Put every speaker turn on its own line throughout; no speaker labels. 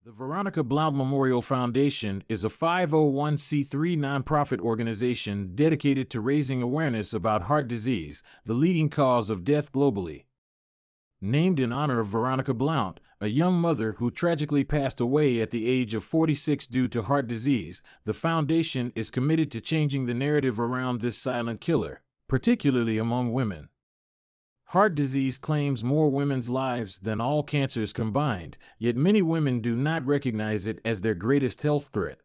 The Veronica Blount Memorial Foundation is a 501c3 nonprofit organization dedicated to raising awareness about heart disease, the leading cause of death globally. Named in honor of Veronica Blount, a young mother who tragically passed away at the age of 46 due to heart disease, the foundation is committed to changing the narrative around this silent killer, particularly among women. Heart disease claims more women's lives than all cancers combined, yet many women do not recognize it as their greatest health threat.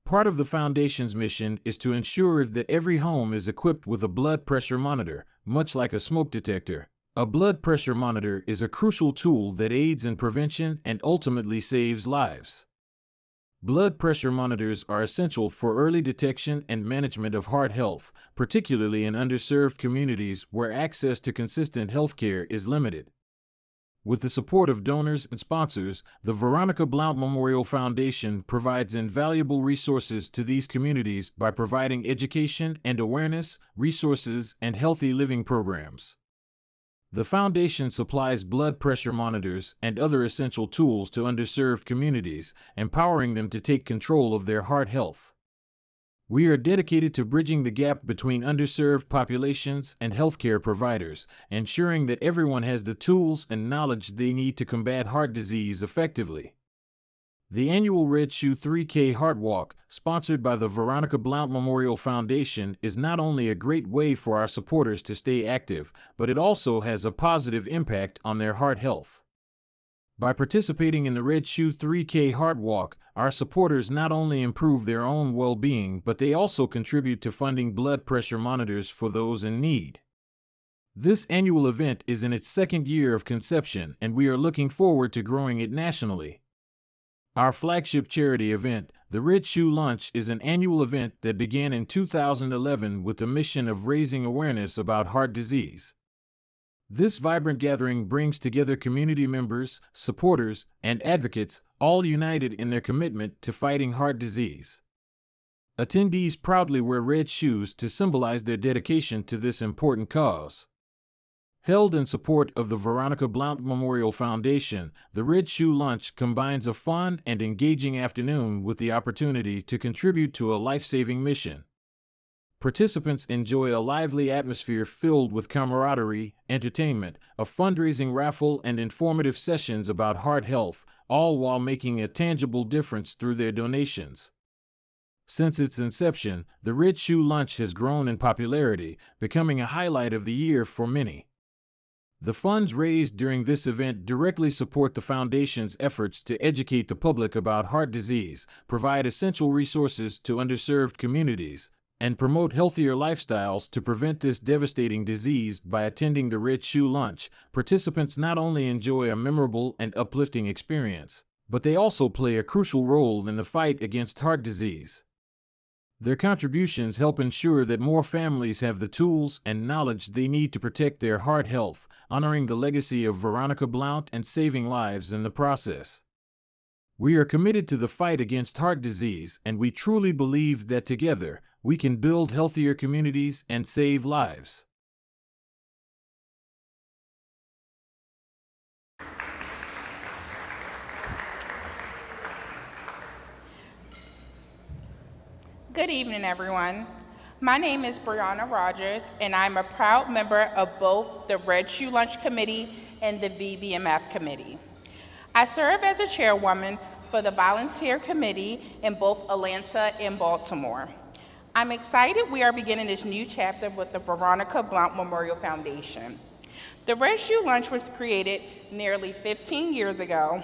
Part of the foundation's mission is to ensure that every home is equipped with a blood pressure monitor, much like a smoke detector. A blood pressure monitor is a crucial tool that aids in prevention and ultimately saves lives. Blood pressure monitors are essential for early detection and management of heart health, particularly in underserved communities where access to consistent health care is limited. With the support of donors and sponsors, the Veronica Blount Memorial Foundation provides invaluable resources to these communities by providing education and awareness, resources, and healthy living programs. The foundation supplies blood pressure monitors and other essential tools to underserved communities, empowering them to take control of their heart health. We are dedicated to bridging the gap between underserved populations and healthcare providers, ensuring that everyone has the tools and knowledge they need to combat heart disease effectively. The annual Red Shoe 3K Heart Walk, sponsored by the Veronica Blount Memorial Foundation, is not only a great way for our supporters to stay active, but it also has a positive impact on their heart health. By participating in the Red Shoe 3K Heart Walk, our supporters not only improve their own well-being, but they also contribute to funding blood pressure monitors for those in need. This annual event is in its second year of conception, and we are looking forward to growing it nationally. Our flagship charity event, the Red Shoe Lunch, is an annual event that began in 2011 with the mission of raising awareness about heart disease. This vibrant gathering brings together community members, supporters, and advocates, all united in their commitment to fighting heart disease. Attendees proudly wear red shoes to symbolize their dedication to this important cause. Held in support of the Veronica Blount Memorial Foundation, the Red Shoe Lunch combines a fun and engaging afternoon with the opportunity to contribute to a life-saving mission. Participants enjoy a lively atmosphere filled with camaraderie, entertainment, a fundraising raffle, and informative sessions about heart health, all while making a tangible difference through their donations. Since its inception, the Red Shoe Lunch has grown in popularity, becoming a highlight of the year for many. The funds raised during this event directly support the Foundation's efforts to educate the public about heart disease, provide essential resources to underserved communities, and promote healthier lifestyles to prevent this devastating disease. By attending the Red Shoe Lunch, participants not only enjoy a memorable and uplifting experience, but they also play a crucial role in the fight against heart disease. Their contributions help ensure that more families have the tools and knowledge they need to protect their heart health, honoring the legacy of Veronica Blount and saving lives in the process. We are committed to the fight against heart disease, and we truly believe that together, we can build healthier communities and save lives.
Good evening, everyone. My name is Brianna Rogers, and I'm a proud member of both the Red Shoe Lunch Committee and the VBMF Committee. I serve as a chairwoman for the Volunteer Committee in both Atlanta and Baltimore. I'm excited we are beginning this new chapter with the Veronica Blount Memorial Foundation. The Red Shoe Lunch was created nearly 15 years ago.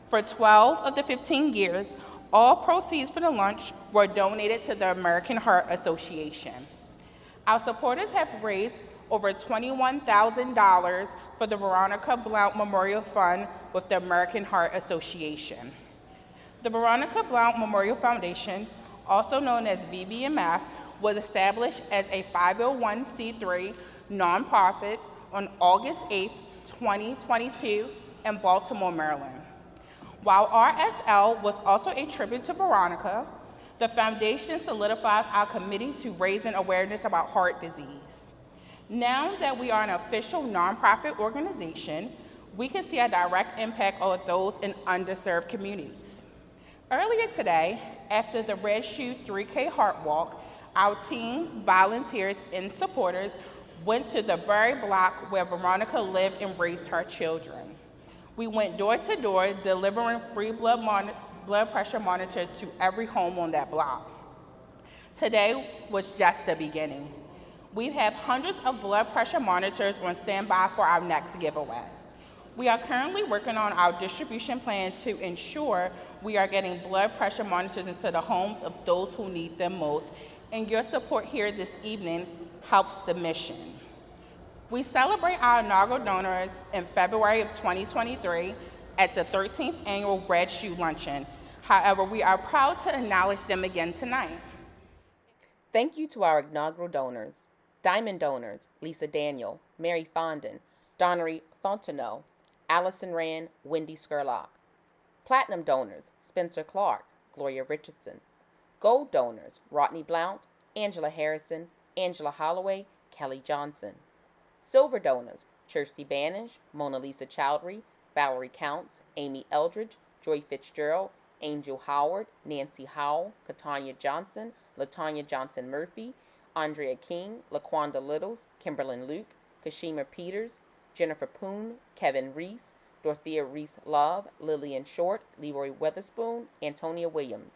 For 12 of the 15 years, all proceeds for the lunch were donated to the American Heart Association. Our supporters have raised over $21,000 for the Veronica Blount Memorial Fund with the American Heart Association. The Veronica Blount Memorial Foundation, also known as VBMF, was established as a 501c3 nonprofit on August 8, 2022 in Baltimore, Maryland. While RSL was also a tribute to Veronica, the foundation solidifies our commitment to raising awareness about heart disease. Now that we are an official nonprofit organization, we can see a direct impact on those in underserved communities. Earlier today, after the Red Shoe 3K Heart Walk, our team, volunteers, and supporters went to the very block where Veronica lived and raised her children. We went door to door delivering free blood pressure monitors to every home on that block. Today was just the beginning. We have hundreds of blood pressure monitors on standby for our next giveaway. We are currently working on our distribution plan to ensure we are getting blood pressure monitors into the homes of those who need them most, and your support here this evening helps the mission. We celebrate our inaugural donors in February of 2023 at the 13th Annual Red Shoe Luncheon. However, we are proud to acknowledge them again tonight.
Thank you to our inaugural donors. Diamond donors, Lisa Daniel, Mary Fondon, Donnery Fontenot, Allison Rand, Wendy Skurlock. Platinum donors, Spencer Clark, Gloria Richardson. Gold donors, Rodney Blount, Angela Harrison, Angela Holloway, Kelly Johnson. Silver donors, Kirsty Banish, Mona Lisa Chowdhury, Valerie Counts, Amy Eldridge, Joy Fitzgerald, Angel Howard, Nancy Howell, Katanya Johnson, Latanya Johnson Murphy, Andrea King, Laquanda Littles, Kimberlyn Luke, Kashima Peters, Jennifer Poon, Kevin Reese, Dorothea Reese Love, Lillian Short, Leroy Weatherspoon, Antonia Williams.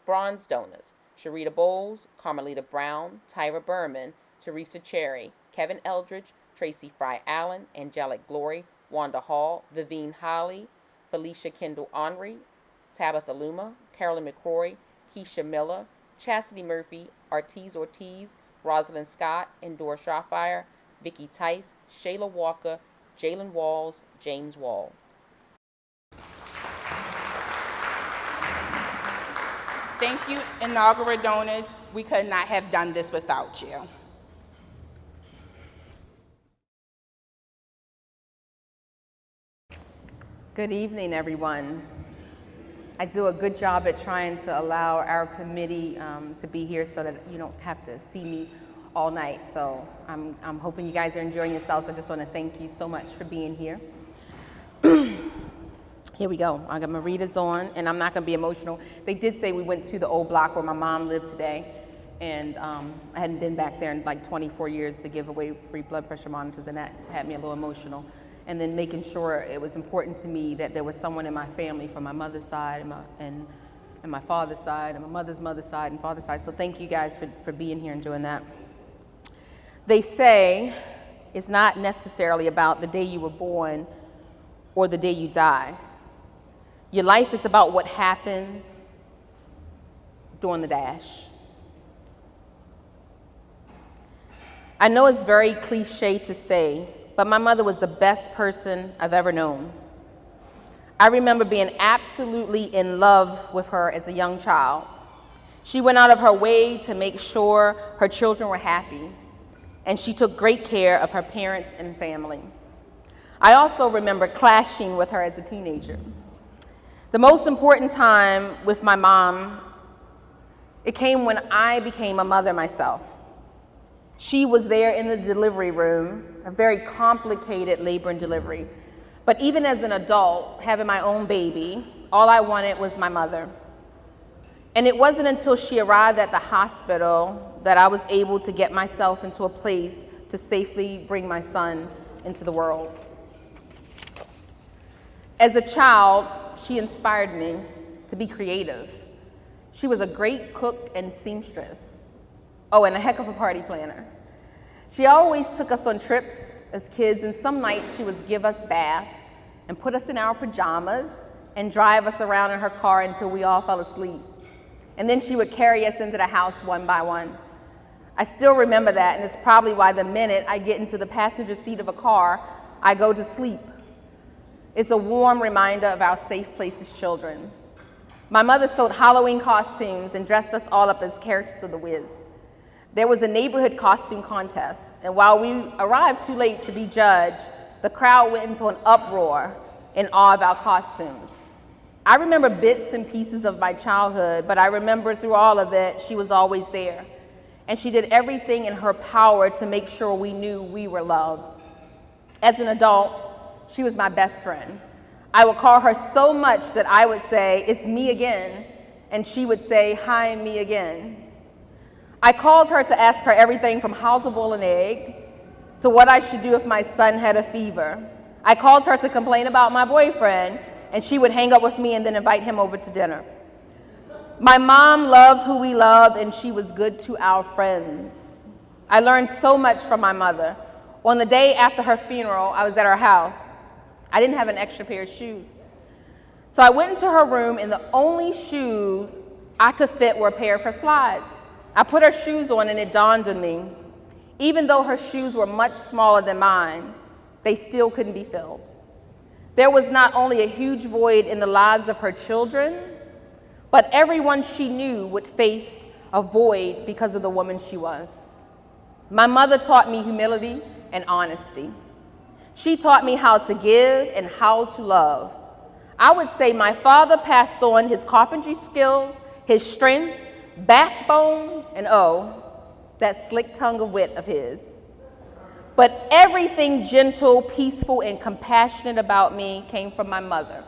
Bronze donors, Sharita Bowles, Carmelita Brown, Tyra Berman, Teresa Cherry, Kevin Eldridge, Tracy Fry Allen, Angelic Glory, Wanda Hall, Vivine Holly, Felicia Kendall Henry, Tabitha Luma, Carolyn McCrory, Keisha Miller, Chastity Murphy, Ortiz, Rosalind Scott, Endora Shawfire, Vicki Tice, Shayla Walker, Jalen Walls, James Walls.
Thank you, inaugural donors. We could not have done this without you.
Good evening, everyone. I do a good job at trying to allow our committee to be here so that you don't have to see me all night. So I'm hoping you guys are enjoying yourselves. I just want to thank you so much for being here. Here we go. I got my readers on, and I'm not going to be emotional. They did say we went to the old block where my mom lived today, and I hadn't been back there in like 24 years to give away free blood pressure monitors, and that had me a little emotional. And then making sure it was important to me that there was someone in my family from my mother's side and my father's side and my mother's side and father's side. So thank you guys for being here and doing that. They say it's not necessarily about the day you were born or the day you die. Your life is about what happens during the dash. I know it's very cliche to say, but my mother was the best person I've ever known. I remember being absolutely in love with her as a young child. She went out of her way to make sure her children were happy, and she took great care of her parents and family. I also remember clashing with her as a teenager. The most important time with my mom, it came when I became a mother myself. She was there in the delivery room, a very complicated labor and delivery. But even as an adult, having my own baby, all I wanted was my mother. And it wasn't until she arrived at the hospital that I was able to get myself into a place to safely bring my son into the world. As a child, she inspired me to be creative. She was a great cook and seamstress. Oh, and a heck of a party planner. She always took us on trips as kids, and some nights she would give us baths and put us in our pajamas and drive us around in her car until we all fell asleep. And then she would carry us into the house one by one. I still remember that, and it's probably why the minute I get into the passenger seat of a car, I go to sleep. It's a warm reminder of our safe place as children. My mother sewed Halloween costumes and dressed us all up as characters of The Wiz. There was a neighborhood costume contest, and while we arrived too late to be judged, the crowd went into an uproar in awe of our costumes. I remember bits and pieces of my childhood, but I remember through all of it, she was always there. And she did everything in her power to make sure we knew we were loved. As an adult, she was my best friend. I would call her so much that I would say, "It's me again," and she would say, "Hi, me again." I called her to ask her everything from how to boil an egg to what I should do if my son had a fever. I called her to complain about my boyfriend, and she would hang up with me and then invite him over to dinner. My mom loved who we loved, and she was good to our friends. I learned so much from my mother. On the day after her funeral, I was at her house. I didn't have an extra pair of shoes. So I went into her room, and the only shoes I could fit were a pair of her slides. I put her shoes on, and it dawned on me, even though her shoes were much smaller than mine, they still couldn't be filled. There was not only a huge void in the lives of her children, but everyone she knew would face a void because of the woman she was. My mother taught me humility and honesty. She taught me how to give and how to love. I would say my father passed on his carpentry skills, his strength, backbone, and that slick tongue of wit of his. But everything gentle, peaceful, and compassionate about me came from my mother.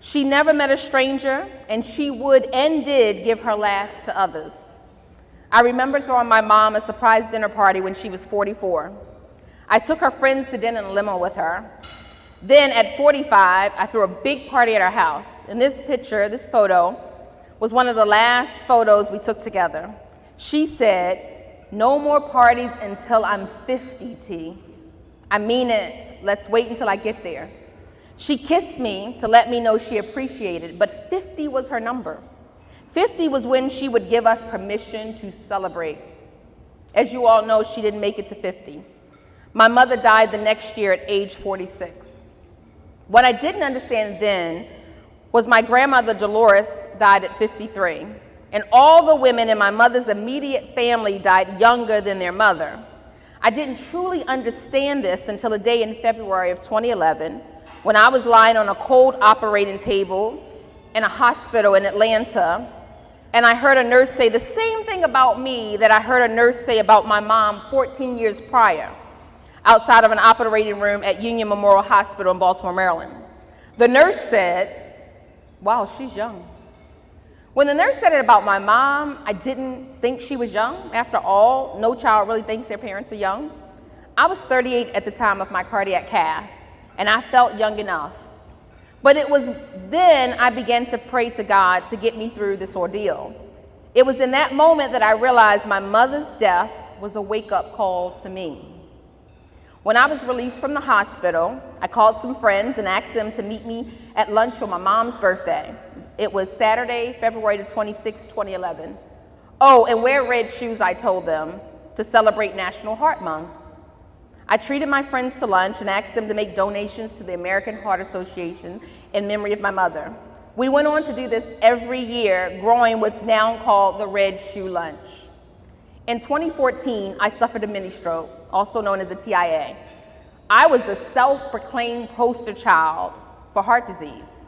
She never met a stranger, and she would and did give her last to others. I remember throwing my mom a surprise dinner party when she was 44. I took her friends to dinner in a limo with her. Then at 45, I threw a big party at our house. And this picture, this photo, was one of the last photos we took together. She said, "No more parties until I'm 50, T. I mean it. Let's wait until I get there." She kissed me to let me know she appreciated it, but 50 was her number. 50 was when she would give us permission to celebrate. As you all know, she didn't make it to 50. My mother died the next year at age 46. What I didn't understand then was my grandmother Dolores died at 53, and all the women in my mother's immediate family died younger than their mother. I didn't truly understand this until a day in February of 2011 when I was lying on a cold operating table in a hospital in Atlanta, and I heard a nurse say the same thing about me that I heard a nurse say about my mom 14 years prior, outside of an operating room at Union Memorial Hospital in Baltimore, Maryland. The nurse said, "Wow, she's young." When the nurse said it about my mom, I didn't think she was young. After all, no child really thinks their parents are young. I was 38 at the time of my cardiac cath, and I felt young enough. But it was then I began to pray to God to get me through this ordeal. It was in that moment that I realized my mother's death was a wake-up call to me. When I was released from the hospital, I called some friends and asked them to meet me at lunch on my mom's birthday. It was Saturday, February the 26th, 2011. Oh, and wear red shoes, I told them, to celebrate National Heart Month. I treated my friends to lunch and asked them to make donations to the American Heart Association in memory of my mother. We went on to do this every year, growing what's now called the Red Shoe Lunch. In 2014, I suffered a mini stroke, also known as a TIA. I was the self-proclaimed poster child for heart disease.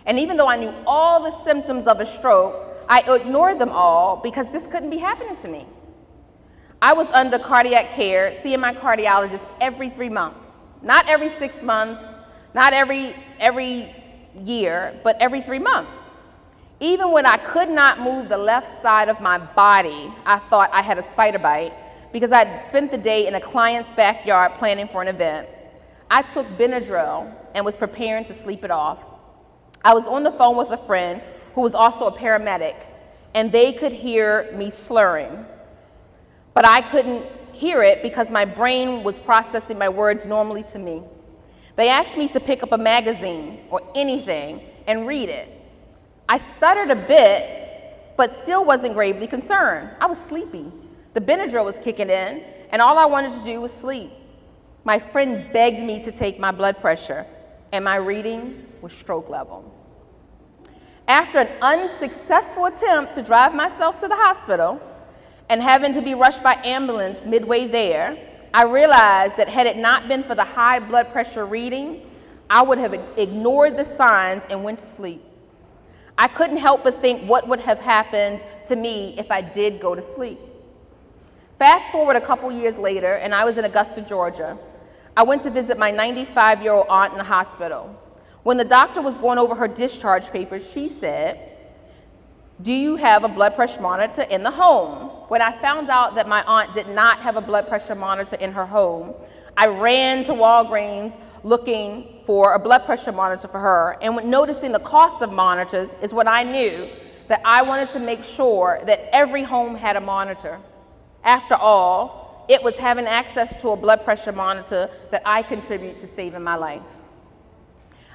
And even though I knew all the symptoms of a stroke, I ignored them all because this couldn't be happening to me. I was under cardiac care, seeing my cardiologist every 3 months. Not every 6 months, not every year, but every 3 months. Even when I could not move the left side of my body, I thought I had a spider bite because I'd spent the day in a client's backyard planning for an event. I took Benadryl and was preparing to sleep it off. I was on the phone with a friend who was also a paramedic, and they could hear me slurring. But I couldn't hear it because my brain was processing my words normally to me. They asked me to pick up a magazine or anything and read it. I stuttered a bit, but still wasn't gravely concerned. I was sleepy. The Benadryl was kicking in, and all I wanted to do was sleep. My friend begged me to take my blood pressure, and my reading was stroke level. After an unsuccessful attempt to drive myself to the hospital, and having to be rushed by ambulance midway there, I realized that had it not been for the high blood pressure reading, I would have ignored the signs and went to sleep. I couldn't help but think what would have happened to me if I did go to sleep. Fast forward a couple years later, and I was in Augusta, Georgia. I went to visit my 95-year-old aunt in the hospital. When the doctor was going over her discharge papers, she said, "Do you have a blood pressure monitor in the home?" When I found out that my aunt did not have a blood pressure monitor in her home, I ran to Walgreens looking for a blood pressure monitor for her, and when noticing the cost of monitors is when I knew that I wanted to make sure that every home had a monitor. After all, it was having access to a blood pressure monitor that I contribute to saving my life.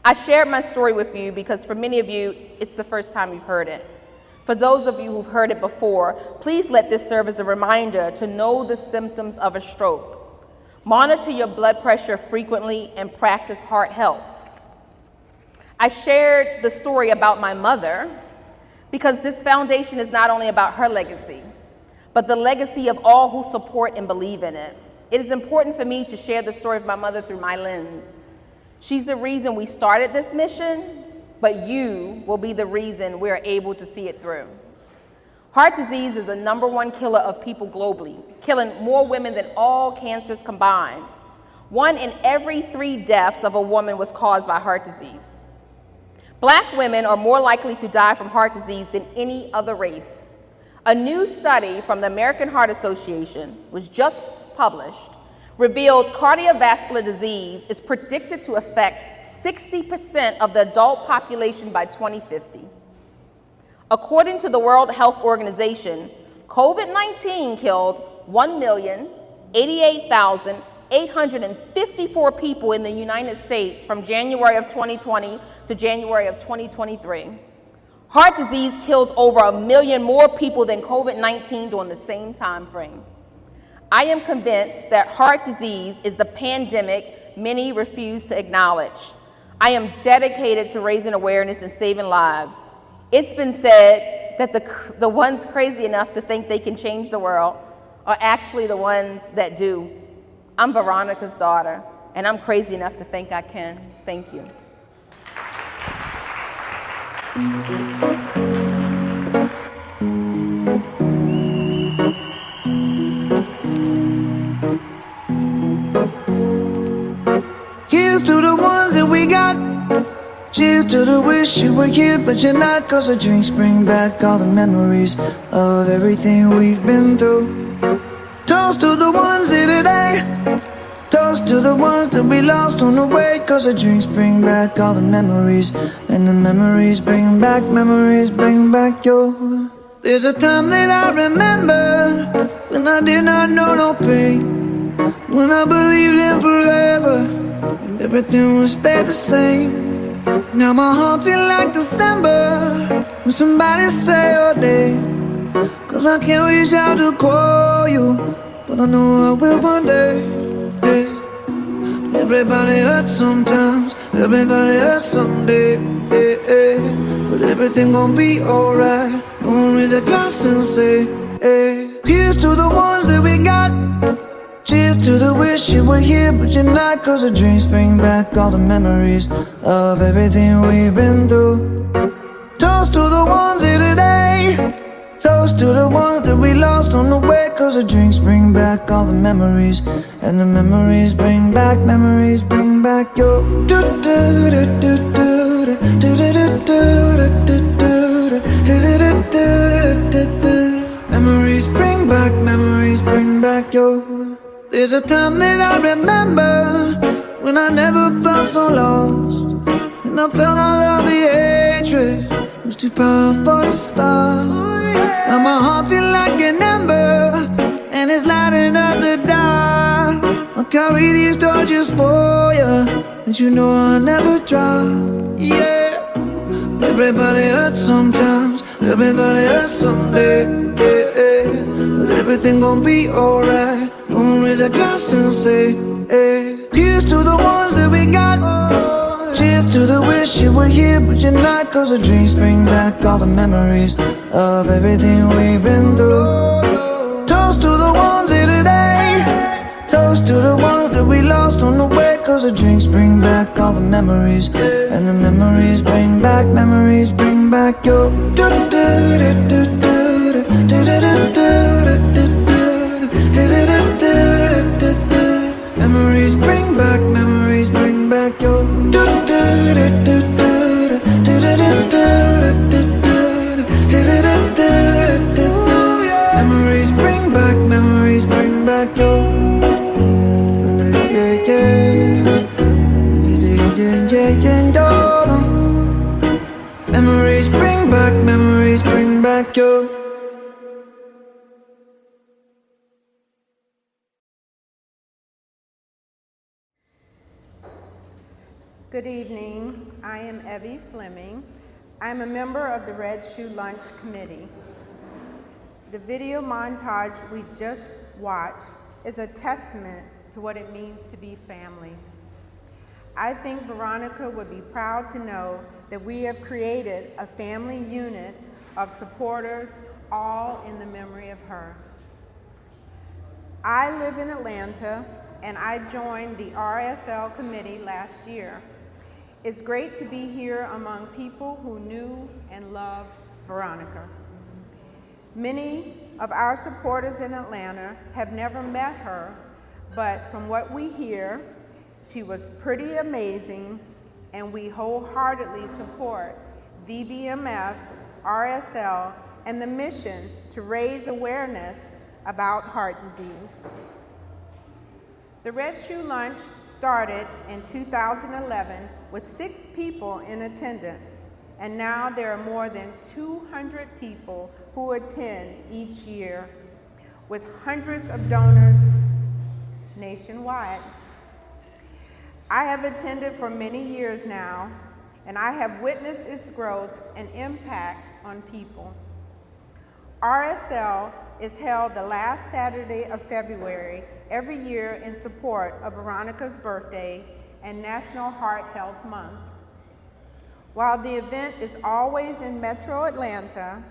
I shared my story with you because for many of you, it's the first time you've heard it. For those of you who've heard it before, please let this serve as a reminder to know the symptoms of a stroke. Monitor your blood pressure frequently and practice heart health. I shared the story about my mother because this foundation is not only about her legacy, but the legacy of all who support and believe in it. It is important for me to share the story of my mother through my lens. She's the reason we started this mission, but you will be the reason we're able to see it through. Heart disease is the #1 killer of people globally, killing more women than all cancers combined. 1 in every 3 deaths of a woman was caused by heart disease. Black women are more likely to die from heart disease than any other race. A new study from the American Heart Association, was just published, revealed cardiovascular disease is predicted to affect 60% of the adult population by 2050. According to the World Health Organization, COVID-19 killed 1,088,854 people in the United States from January of 2020 to January of 2023. Heart disease killed over 1 million more people than COVID-19 during the same time frame. I am convinced that heart disease is the pandemic many refuse to acknowledge. I am dedicated to raising awareness and saving lives. It's been said that the ones crazy enough to think they can change the world are actually the ones that do. I'm Veronica's daughter, and I'm crazy enough to think I can. Thank you.
Here's to the ones that we got. Cheers to the wish you were here, but you're not. 'Cause the drinks bring back all the memories of everything we've been through. Toast to the ones here today. Toast to the ones that we lost on the way. 'Cause the drinks bring back all the memories, and the memories bring back your. There's a time that I remember when I did not know no pain, when I believed in forever and everything would stay the same. Now my heart feel like December when somebody say your name. 'Cause I can't reach out to call you, but I know I will one day. Hey. Everybody hurts sometimes, everybody hurts someday. Hey, hey. But everything gon' be alright. Gonna raise a glass and say, hey. Here's to the ones that we got. Cheers to the wish you were here, but you're not. 'Cause the drinks bring back all the memories of everything we've been through. Toast to the ones here today. Toast to the ones that we lost on the way. 'Cause the drinks bring back all the memories, and the memories bring back your. Memories bring back your. There's a time that I remember when I never felt so lost, and I felt all of the hatred was too powerful to stop. Now my heart feel like an ember, and it's lighting up the dark. I'll carry these torches for you, and you know I'll never drop. Yeah. Everybody hurts sometimes, everybody hurts someday. Yeah, yeah. But everything gon' be alright. Gonna raise a glass and say, hey. Here's to the ones that we got. Cheers to the wish you were here, but you're not. 'Cause the drinks bring back all the memories of everything we've been through. Toast to the ones here today. Toast to the ones that we lost on the way. 'Cause the drinks bring back all the memories, and the memories bring back your. Memories bring back
Good evening. I am Evie Fleming. I'm a member of the Red Shoe Lunch Committee. The video montage we just watched is a testament to what it means to be family. I think Veronica would be proud to know that we have created a family unit of supporters, all in the memory of her. I live in Atlanta, and I joined the RSL committee last year. It's great to be here among people who knew and loved Veronica. Many of our supporters in Atlanta have never met her, but from what we hear, she was pretty amazing, and we wholeheartedly support VBMF, RSL, and the mission to raise awareness about heart disease. The Red Shoe Lunch started in 2011 with 6 people in attendance, and now there are more than 200 people who attend each year, with hundreds of donors nationwide. I have attended for many years now, and I have witnessed its growth and impact on people. RSL is held the last Saturday of February every year in support of Veronica's birthday and National Heart Health Month. While the event is always in Metro Atlanta,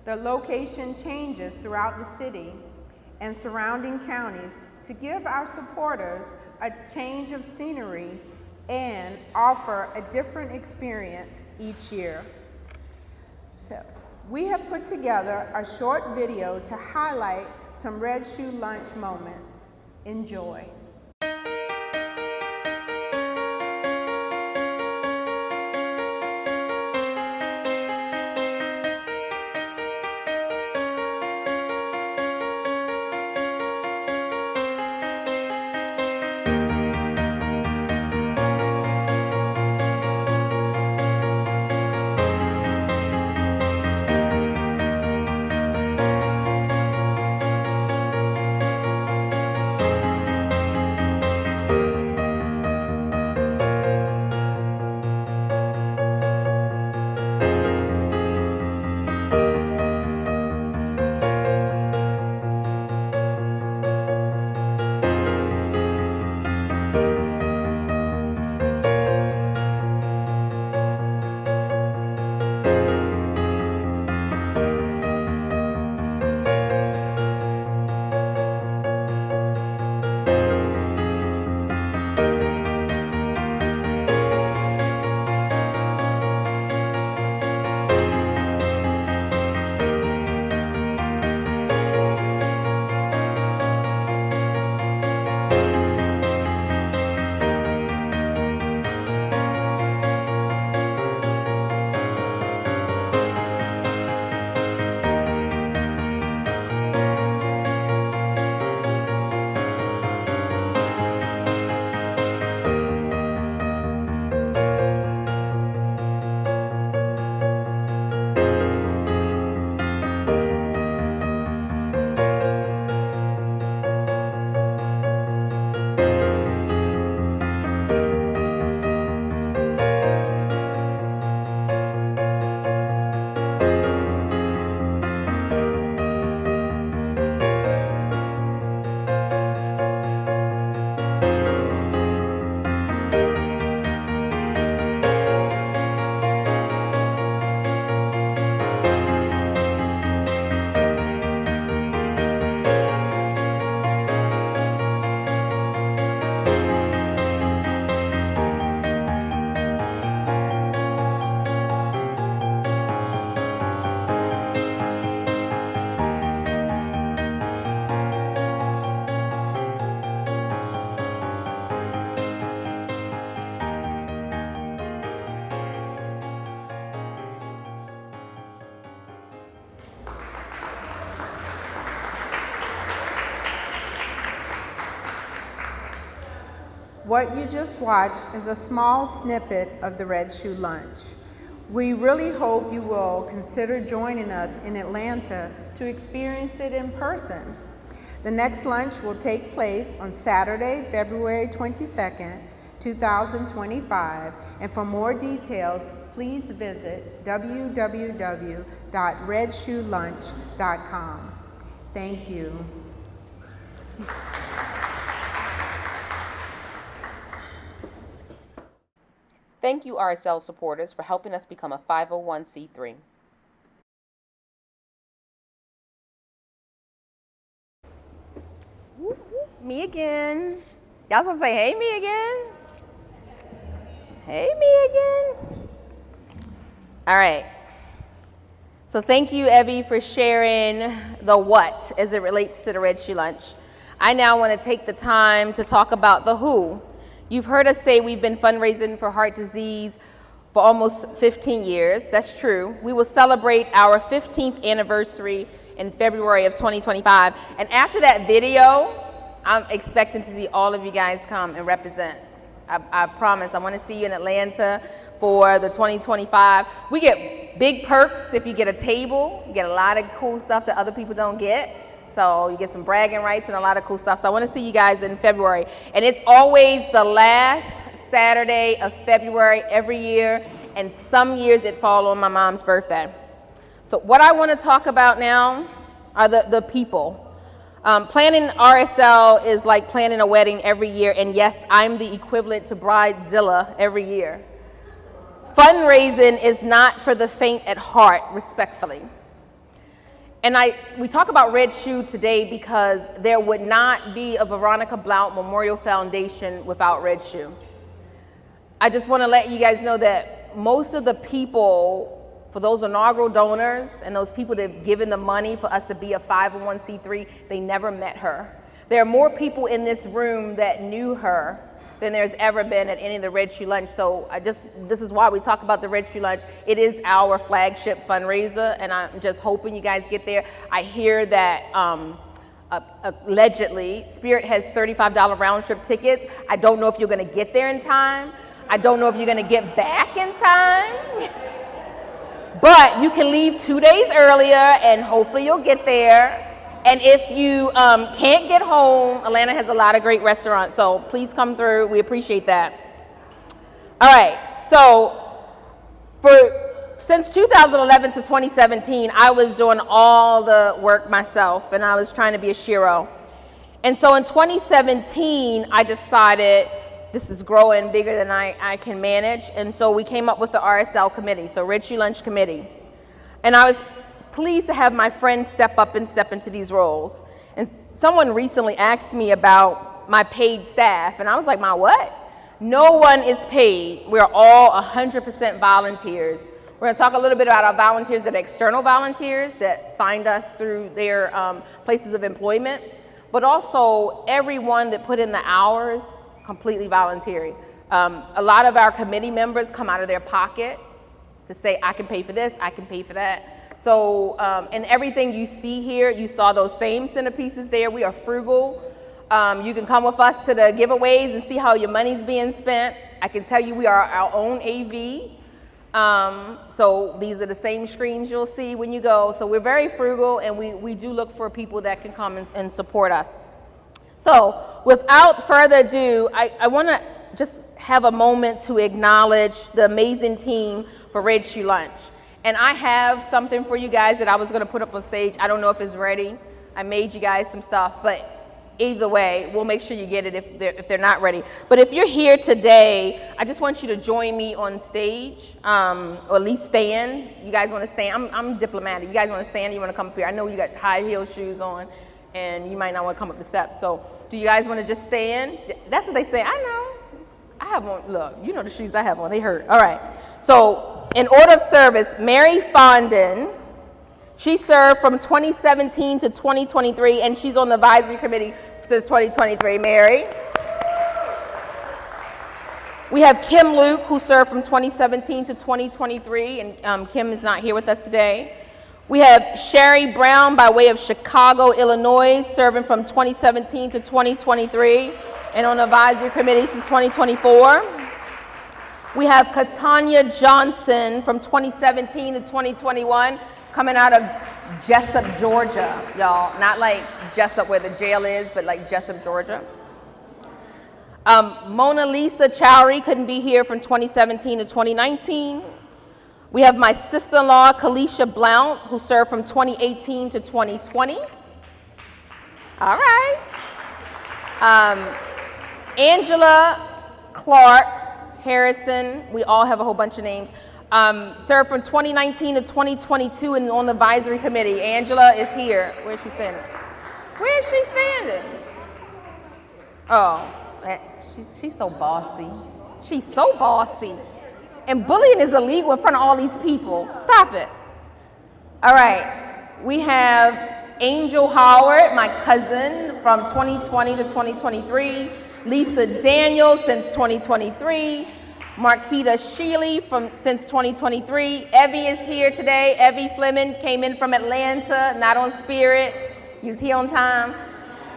the location changes throughout the city and surrounding counties to give our supporters a change of scenery and offer a different experience each year. So, we have put together a short video to highlight some Red Shoe Lunch moments. Enjoy. What you just watched is a small snippet of the Red Shoe Lunch. We really hope you will consider joining us in Atlanta to experience it in person. The next lunch will take place on Saturday, February 22nd, 2025. And for more details, please visit www.redshoelunch.com. Thank you.
Thank you, RSL supporters, for helping us become a 501c3.
Me again. Y'all supposed to say, hey, me again? Hey, me again? All right. So thank you, Evie, for sharing the what as it relates to the Red Shoe Lunch. I now want to take the time to talk about the who. You've heard us say we've been fundraising for heart disease for almost 15 years. That's true. We will celebrate our 15th anniversary in February of 2025. And after that video, I'm expecting to see all of you guys come and represent. I promise. I want to see you in Atlanta for the 2025. We get big perks if you get a table. You get a lot of cool stuff that other people don't get. So you get some bragging rights and a lot of cool stuff. So I want to see you guys in February. And it's always the last Saturday of February every year. And some years it falls on my mom's birthday. So what I want to talk about now are the people. Planning RSL is like planning a wedding every year, and yes, I'm the equivalent to Bridezilla every year. Fundraising is not for the faint at heart, respectfully. And we talk about Red Shoe today because there would not be a Veronica Blount Memorial Foundation without Red Shoe. I just want to let you guys know that most of the people, for those inaugural donors and those people that have given the money for us to be a 501c3, they never met her. There are more people in this room that knew her than there's ever been at any of the Red Shoe Lunch. So this is why we talk about the Red Shoe Lunch. It is our flagship fundraiser, and I'm just hoping you guys get there. I hear that allegedly Spirit has $35 round trip tickets. I don't know if you're gonna get there in time. I don't know if you're gonna get back in time. But you can leave 2 days earlier, and hopefully you'll get there. And if you can't get home, Atlanta has a lot of great restaurants, so please come through. We appreciate that. All right, so since 2011 to 2017, I was doing all the work myself, and I was trying to be a shero. And so in 2017, I decided this is growing bigger than I can manage. And so we came up with the RSL committee, so Red Shoe Lunch Committee. And I was pleased to have my friends step up and step into these roles. And someone recently asked me about my paid staff, and I was like, my what? No one is paid. We're all 100% volunteers. We're gonna talk a little bit about our volunteers that are external volunteers that find us through their places of employment, but also everyone that put in the hours, completely voluntary. A lot of our committee members come out of their pocket to say, I can pay for this, I can pay for that. So, and everything you see here, you saw those same centerpieces there. We are frugal. You can come with us to the giveaways and see how your money's being spent. I can tell you we are our own AV. So these are the same screens you'll see when you go. So we're very frugal, and we do look for people that can come and support us. So without further ado, I want to just have a moment to acknowledge the amazing team for Red Shoe Lunch. And I have something for you guys that I was going to put up on stage. I don't know if it's ready. I made you guys some stuff, but either way, we'll make sure you get it if they're not ready. But if you're here today, I just want you to join me on stage, or at least stand. You guys want to stand? I'm diplomatic. You guys want to stand? You want to come up here? I know you got high heel shoes on, and you might not want to come up the steps. So do you guys want to just stand? That's what they say. I know. I have on, look, you know the shoes I have on. They hurt. All right. So in order of service, Mary Fondon, she served from 2017 to 2023, and she's on the advisory committee since 2023. Mary. We have Kim Luke, who served from 2017 to 2023, and Kim is not here with us today. We have Sherry Brown by way of Chicago, Illinois, serving from 2017 to 2023, and on the advisory committee since 2024. We have Katanya Johnson from 2017 to 2021, coming out of Jessup, Georgia, y'all. Not like Jessup where the jail is, but like Jessup, Georgia. Mona Lisa Chowry couldn't be here from 2017 to 2019. We have my sister-in-law, Kalisha Blount, who served from 2018 to 2020. All right. Angela Clark Harrison, we all have a whole bunch of names, served from 2019 to 2022 and on the advisory committee. Angela is here. Where is she standing? Where is she standing? Oh, she's so bossy. She's so bossy. And bullying is illegal in front of all these people. Stop it. All right. We have Angel Howard, my cousin, from 2020 to 2023. Lisa Daniels since 2023. Marquita Sheely since 2023. Evie is here today. Evie Fleming came in from Atlanta, not on Spirit. He was here on time.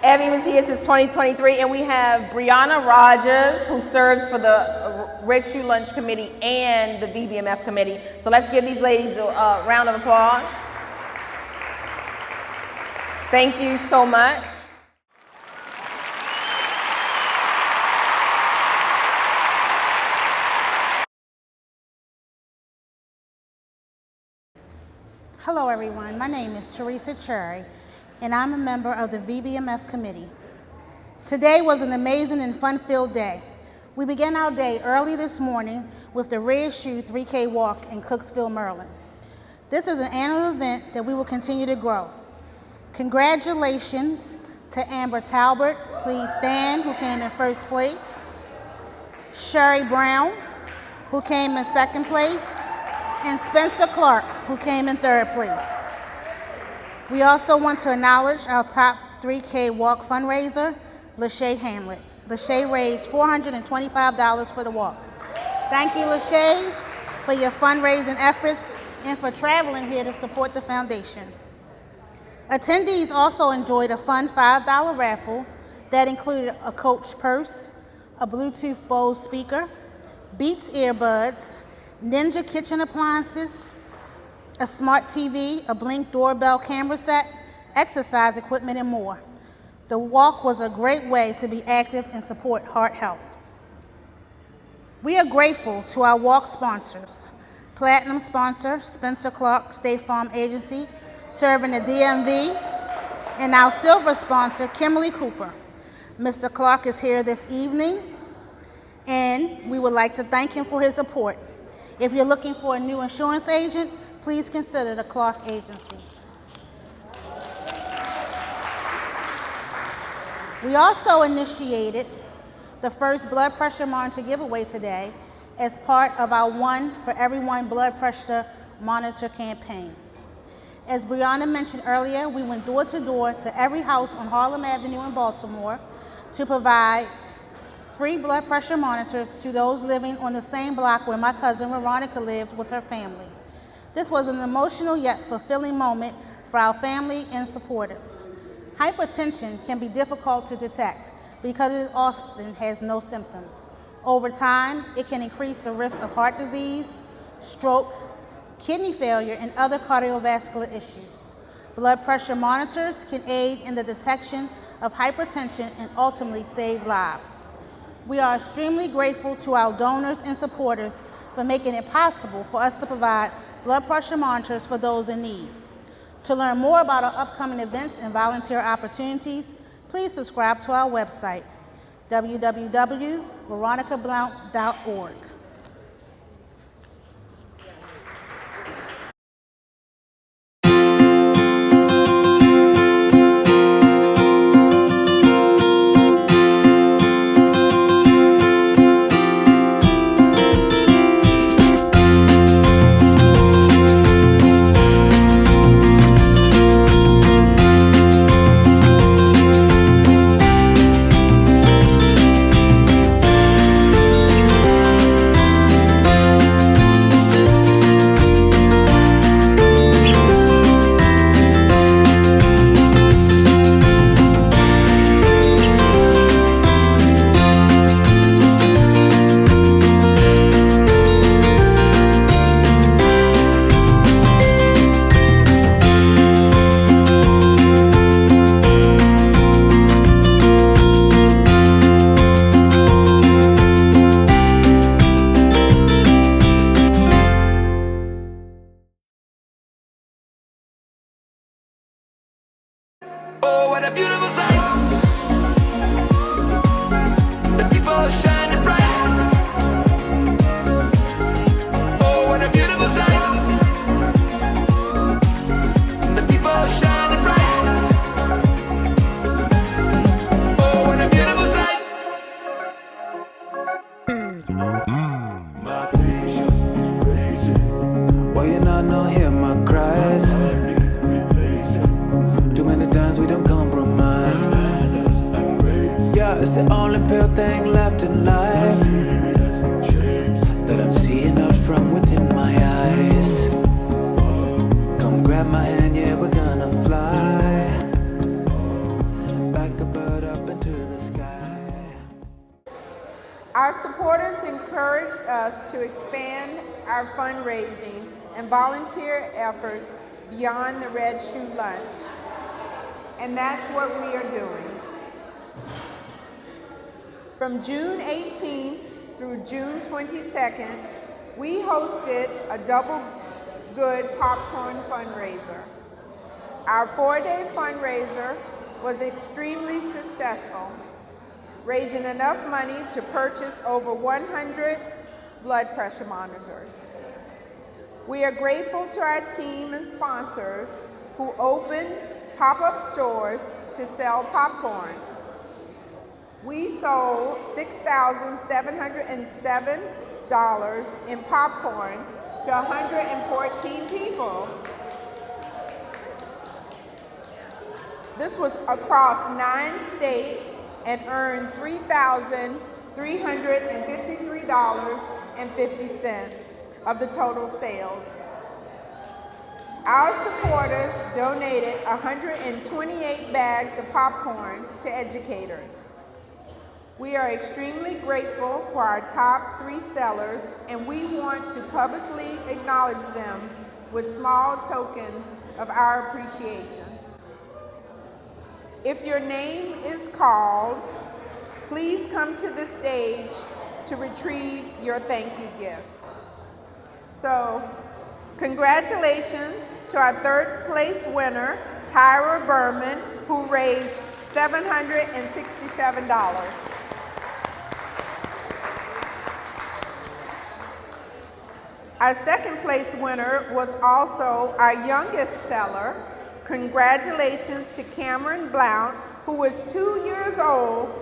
Evie was here since 2023. And we have Brianna Rogers, who serves for the Red Shoe Lunch Committee and the VBMF Committee. So let's give these ladies a round of applause. Thank you so much.
Hello everyone, my name is Teresa Cherry and I'm a member of the VBMF committee. Today was an amazing and fun-filled day. We began our day early this morning with the Red Shoe 3K walk in Cooksville, Maryland. This is an annual event that we will continue to grow. Congratulations to Amber Talbert, please stand, who came in first place. Sherry Brown, who came in second place. And Spencer Clark, who came in third place. We also want to acknowledge our top 3K walk fundraiser, Lachey Hamlet. Lachey raised $425 for the walk. Thank you, Lachey, for your fundraising efforts and for traveling here to support the foundation. Attendees also enjoyed a fun $5 raffle that included a Coach purse, a Bluetooth Bose speaker, Beats earbuds, Ninja kitchen appliances, a smart TV, a Blink doorbell camera set, exercise equipment, and more. The walk was a great way to be active and support heart health. We are grateful to our walk sponsors. Platinum sponsor, Spencer Clark State Farm Agency, serving the DMV, and our silver sponsor, Kimberly Cooper. Mr. Clark is here this evening, and we would like to thank him for his support. If you're looking for a new insurance agent, please consider the Clark Agency. We also initiated the first blood pressure monitor giveaway today as part of our One for Everyone blood pressure monitor campaign. As Brianna mentioned earlier, we went door to door to every house on Harlem Avenue in Baltimore to provide free blood pressure monitors to those living on the same block where my cousin Veronica lived with her family. This was an emotional yet fulfilling moment for our family and supporters. Hypertension can be difficult to detect because it often has no symptoms. Over time, it can increase the risk of heart disease, stroke, kidney failure, and other cardiovascular issues. Blood pressure monitors can aid in the detection of hypertension and ultimately save lives. We are extremely grateful to our donors and supporters for making it possible for us to provide blood pressure monitors for those in need. To learn more about our upcoming events and volunteer opportunities, please subscribe to our website, www.veronicablount.org.
what a beautiful sight. The people shining bright. Oh, what a beautiful sight. The people shining bright. Oh, what a beautiful sight. My patience is racing. Why you not hear my cries? Too many times we don't compromise. Yeah, it's the only pure thing left in life that I'm seeing out from within my eyes. Come grab my hand, yeah, we're gonna fly like a bird up into the sky.
Our supporters encouraged us to expand our fundraising and volunteer efforts beyond the Red Shoe Lunch. And that's what we are doing. From June 18th through June 22nd, we hosted a double good popcorn fundraiser. Our 4-day fundraiser was extremely successful, raising enough money to purchase over 100 blood pressure monitors. We are grateful to our team and sponsors who opened pop-up stores to sell popcorn. We sold $6,707 in popcorn to 114 people. This was across 9 states and earned $3,353.50 of the total sales. Our supporters donated 128 bags of popcorn to educators. We are extremely grateful for our top 3 sellers, and we want to publicly acknowledge them with small tokens of our appreciation. If your name is called, please come to the stage to retrieve your thank you gift. So, congratulations to our 3rd place winner, Tyra Berman, who raised $767. Our 2nd place winner was also our youngest seller. Congratulations to Cameron Blount, who was 2 years old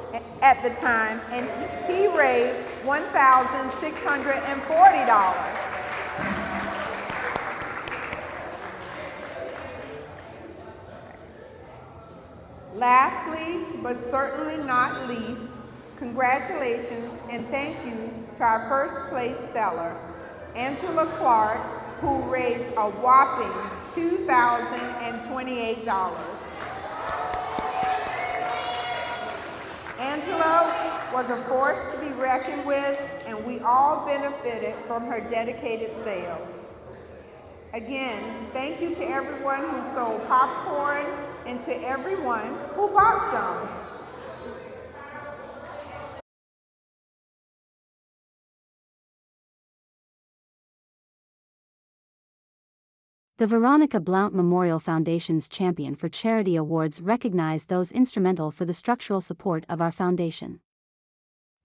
at the time, and he raised $1,640. Lastly, but certainly not least, congratulations and thank you to our 1st place seller, Angela Clark, who raised a whopping $2,028. Angela was a force to be reckoned with, and we all benefited from her dedicated sales. Again, thank you to everyone who sold popcorn and to everyone who bought some.
The Veronica Blount Memorial Foundation's Champion for Charity Awards recognize those instrumental for the structural support of our foundation.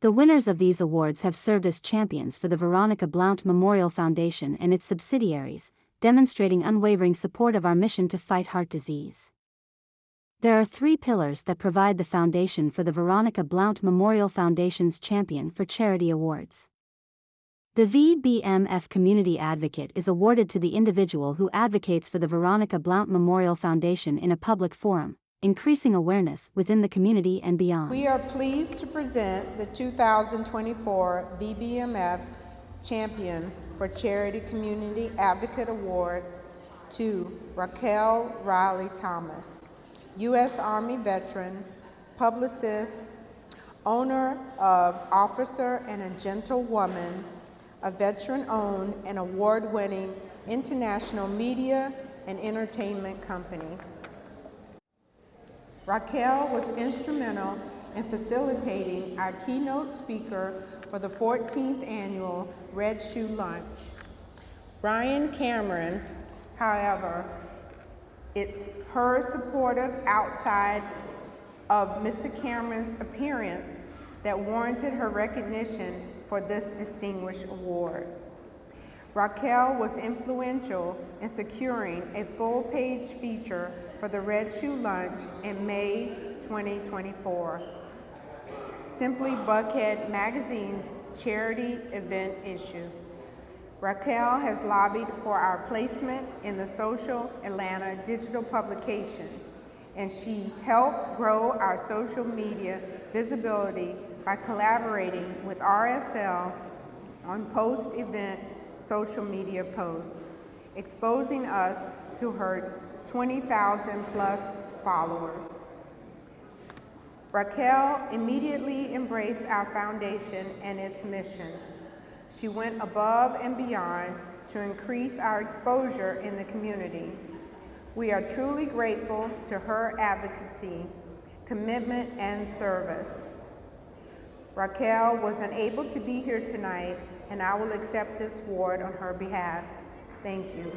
The winners of these awards have served as champions for the Veronica Blount Memorial Foundation and its subsidiaries, demonstrating unwavering support of our mission to fight heart disease. There are 3 pillars that provide the foundation for the Veronica Blount Memorial Foundation's Champion for Charity Awards. The VBMF Community Advocate is awarded to the individual who advocates for the Veronica Blount Memorial Foundation in a public forum, increasing awareness within the community and beyond.
We are pleased to present the 2024 VBMF Champion for Charity Community Advocate Award to Raquel Riley Thomas, U.S. Army veteran, publicist, owner of Officer and a Gentlewoman, a veteran-owned and award-winning international media and entertainment company. Raquel was instrumental in facilitating our keynote speaker for the 14th annual Red Shoe Lunch. Brian Cameron, however, it's her supportive outside of Mr. Cameron's appearance that warranted her recognition for this distinguished award. Raquel was influential in securing a full-page feature for the Red Shoe Lunch in May 2024. Simply Buckhead Magazine's charity event issue. Raquel has lobbied for our placement in the Social Atlanta digital publication, and she helped grow our social media visibility by collaborating with RSL on post-event social media posts, exposing us to her 20,000 plus followers. Raquel immediately embraced our foundation and its mission. She went above and beyond to increase our exposure in the community. We are truly grateful to her advocacy, commitment, and service. Raquel was unable to be here tonight, and I will accept this award on her behalf. Thank you.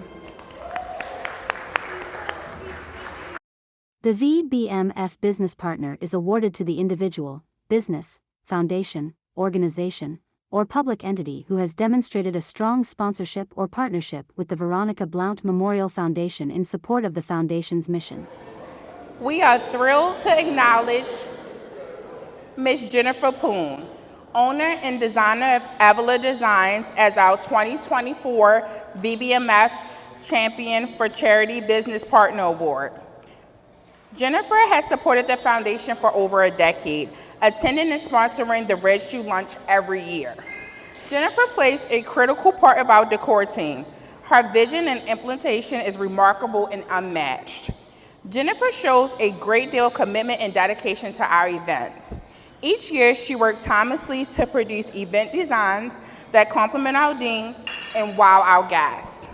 The VBMF Business Partner is awarded to the individual, business, foundation, organization, or public entity who has demonstrated a strong sponsorship or partnership with the Veronica Blount Memorial Foundation in support of the foundation's mission.
We are thrilled to acknowledge Ms. Jennifer Poon, owner and designer of Avila Designs, as our 2024 VBMF Champion for Charity Business Partner Award. Jennifer has supported the foundation for over a decade, attending and sponsoring the Red Shoe Lunch every year. Jennifer plays a critical part of our decor team. Her vision and implementation is remarkable and unmatched. Jennifer shows a great deal of commitment and dedication to our events. Each year, she works tirelessly to produce event designs that complement our theme and wow our guests.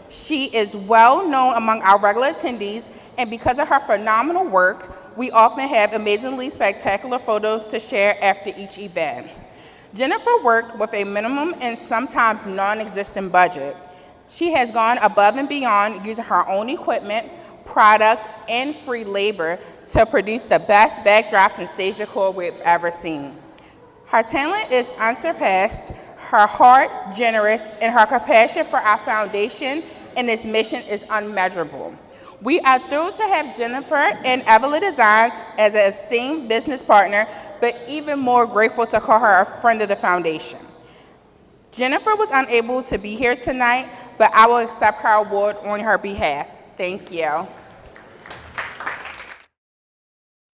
She is well known among our regular attendees, and because of her phenomenal work, we often have amazingly spectacular photos to share after each event. Jennifer worked with a minimum and sometimes non-existent budget. She has gone above and beyond using her own equipment, products, and free labor to produce the best backdrops and stage decor we've ever seen. Her talent is unsurpassed, her heart generous, and her compassion for our foundation and its mission is unmeasurable. We are thrilled to have Jennifer and Avila Designs as an esteemed business partner, but even more grateful to call her a friend of the foundation. Jennifer was unable to be here tonight, but I will accept her award on her behalf. Thank you.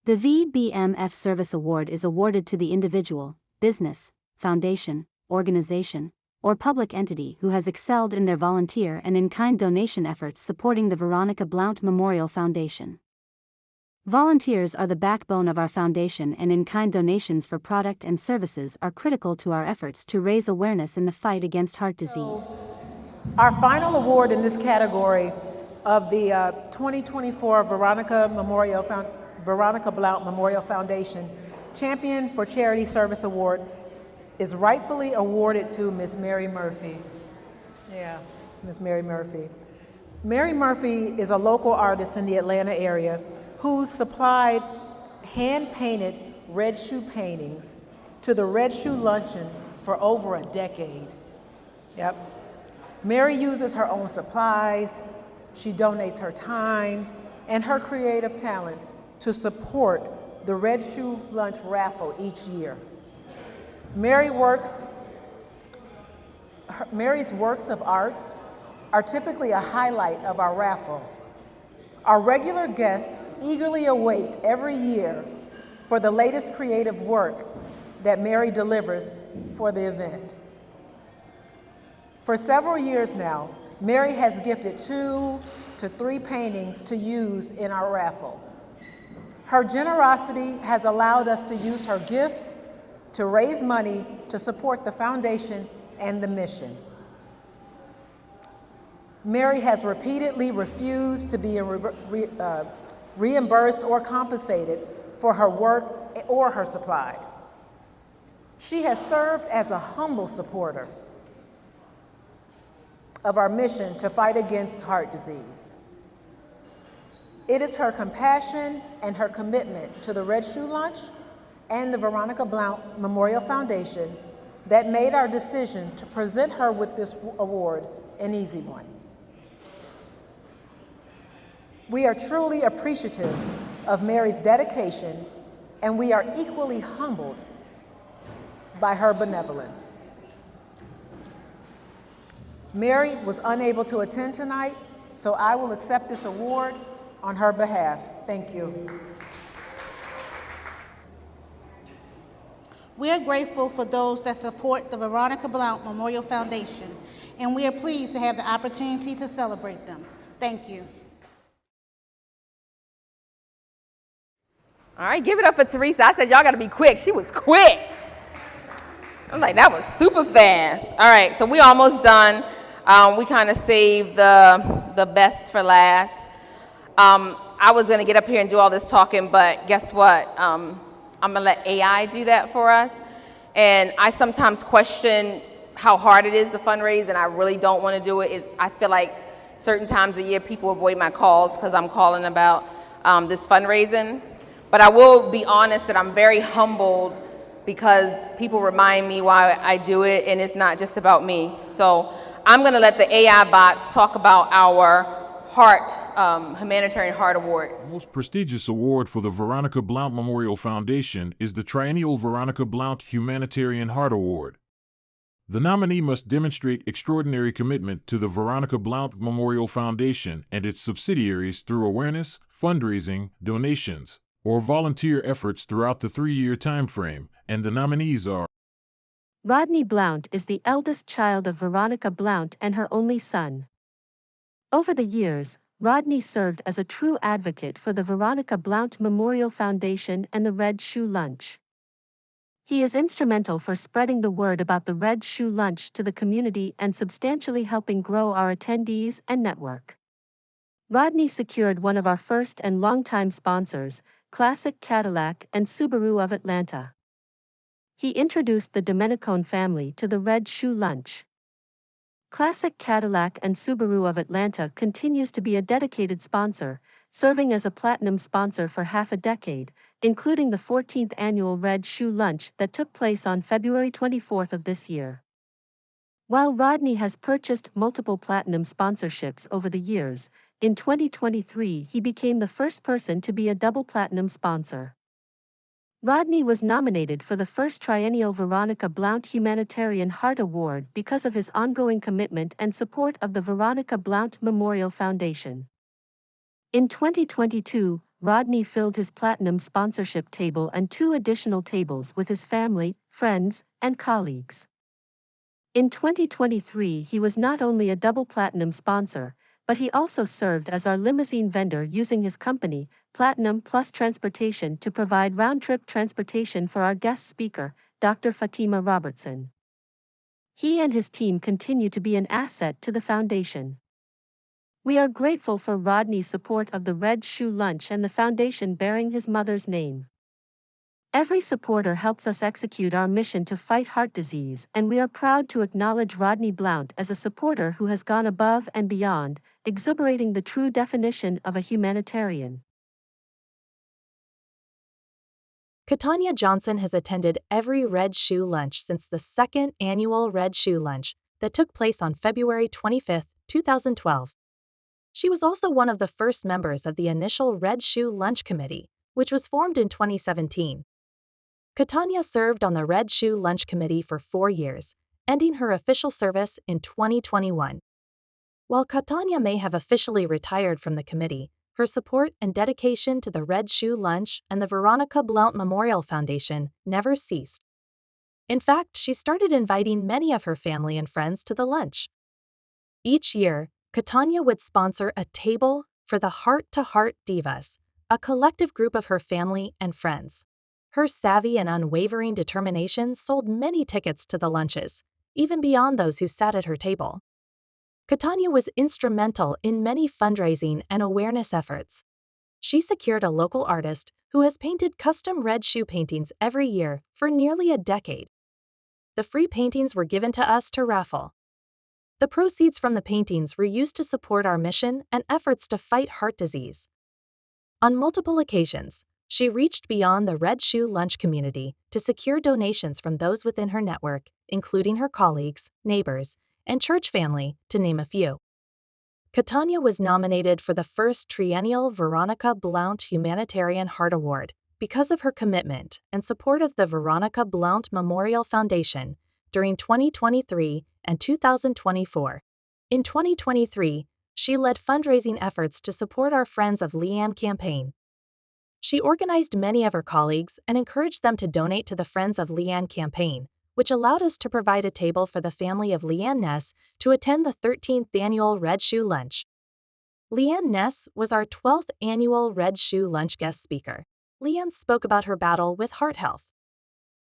The VBMF Service Award is awarded to the individual, business, foundation, organization, or public entity who has excelled in their volunteer and in-kind donation efforts supporting the Veronica Blount Memorial Foundation. Volunteers are the backbone of our foundation, and in-kind donations for product and services are critical to our efforts to raise awareness in the fight against heart disease.
Our final award in this category of the 2024 Veronica Blount Memorial Foundation Champion for Charity Service Award is rightfully awarded to Ms. Mary Murphy. Ms. Mary Murphy. Mary Murphy is a local artist in the Atlanta area who supplied hand-painted red shoe paintings to the Red Shoe Luncheon for over a decade. Mary uses her own supplies, she donates her time and her creative talents to support the Red Shoe Lunch raffle each year. Mary's works of arts are typically a highlight of our raffle. Our regular guests eagerly await every year for the latest creative work that Mary delivers for the event. For several years now, Mary has gifted 2 to 3 paintings to use in our raffle. Her generosity has allowed us to use her gifts to raise money to support the foundation and the mission. Mary has repeatedly refused to be reimbursed or compensated for her work or her supplies. She has served as a humble supporter of our mission to fight against heart disease. It is her compassion and her commitment to the Red Shoe Lunch and the Veronica Blount Memorial Foundation that made our decision to present her with this award an easy one. We are truly appreciative of Mary's dedication, and we are equally humbled by her benevolence. Mary was unable to attend tonight, so I will accept this award on her behalf. Thank you.
We are grateful for those that support the Veronica Blount Memorial Foundation, and we are pleased to have the opportunity to celebrate them. Thank you.
All right, give it up for Teresa. I said y'all got to be quick. She was quick. I'm like, that was super fast. All right, so we almost done. We kind of saved the best for last. I was going to get up here and do all this talking, but guess what? I'm going to let AI do that for us. And I sometimes question how hard it is to fundraise, and I really don't want to do it. I feel like certain times a year people avoid my calls because I'm calling about this fundraising. But I will be honest that I'm very humbled because people remind me why I do it, and it's not just about me. So I'm going to let the AI bots talk about our Humanitarian Heart Award.
The most prestigious award for the Veronica Blount Memorial Foundation is the triennial Veronica Blount Humanitarian Heart Award. The nominee must demonstrate extraordinary commitment to the Veronica Blount Memorial Foundation and its subsidiaries through awareness, fundraising, donations, or volunteer efforts throughout the 3-year time frame, and the nominees are:
Rodney Blount is the eldest child of Veronica Blount and her only son. Over the years, Rodney served as a true advocate for the Veronica Blount Memorial Foundation and the Red Shoe Lunch. He is instrumental for spreading the word about the Red Shoe Lunch to the community and substantially helping grow our attendees and network. Rodney secured one of our first and longtime sponsors, Classic Cadillac and Subaru of Atlanta. He introduced the Domenicone family to the Red Shoe Lunch. Classic Cadillac and Subaru of Atlanta continues to be a dedicated sponsor, serving as a platinum sponsor for half a decade, including the 14th annual Red Shoe Lunch that took place on February 24th of this year. While Rodney has purchased multiple platinum sponsorships over the years, in 2023 he became the first person to be a double platinum sponsor. Rodney was nominated for the first triennial Veronica Blount Humanitarian Heart Award because of his ongoing commitment and support of the Veronica Blount Memorial Foundation. In 2022, Rodney filled his platinum sponsorship table and 2 additional tables with his family, friends, and colleagues. In 2023, he was not only a double platinum sponsor, but he also served as our limousine vendor using his company, Platinum Plus Transportation, to provide round-trip transportation for our guest speaker, Dr. Fatima Robertson. He and his team continue to be an asset to the foundation. We are grateful for Rodney's support of the Red Shoe Lunch and the foundation bearing his mother's name. Every supporter helps us execute our mission to fight heart disease, and we are proud to acknowledge Rodney Blount as a supporter who has gone above and beyond, exuberating the true definition of a humanitarian.
Katanya Johnson has attended every Red Shoe Lunch since the 2nd annual Red Shoe Lunch that took place on February 25, 2012. She was also one of the first members of the initial Red Shoe Lunch Committee, which was formed in 2017. Katanya served on the Red Shoe Lunch Committee for 4 years, ending her official service in 2021. While Katanya may have officially retired from the committee, her support and dedication to the Red Shoe Lunch and the Veronica Blount Memorial Foundation never ceased. In fact, she started inviting many of her family and friends to the lunch. Each year, Katanya would sponsor a table for the Heart to Heart Divas, a collective group of her family and friends. Her savvy and unwavering determination sold many tickets to the lunches, even beyond those who sat at her table. Katanya was instrumental in many fundraising and awareness efforts. She secured a local artist who has painted custom red shoe paintings every year for nearly a decade. The free paintings were given to us to raffle. The proceeds from the paintings were used to support our mission and efforts to fight heart disease. On multiple occasions, she reached beyond the Red Shoe Lunch community to secure donations from those within her network, including her colleagues, neighbors, and church family, to name a few. Catania was nominated for the first triennial Veronica Blount Humanitarian Heart Award because of her commitment and support of the Veronica Blount Memorial Foundation during 2023 and 2024. In 2023, she led fundraising efforts to support our Friends of Leanne campaign. She organized many of her colleagues and encouraged them to donate to the Friends of Leanne campaign, which allowed us to provide a table for the family of Leanne Ness to attend the 13th annual Red Shoe Lunch. Leanne Ness was our 12th annual Red Shoe Lunch guest speaker. Leanne spoke about her battle with heart health.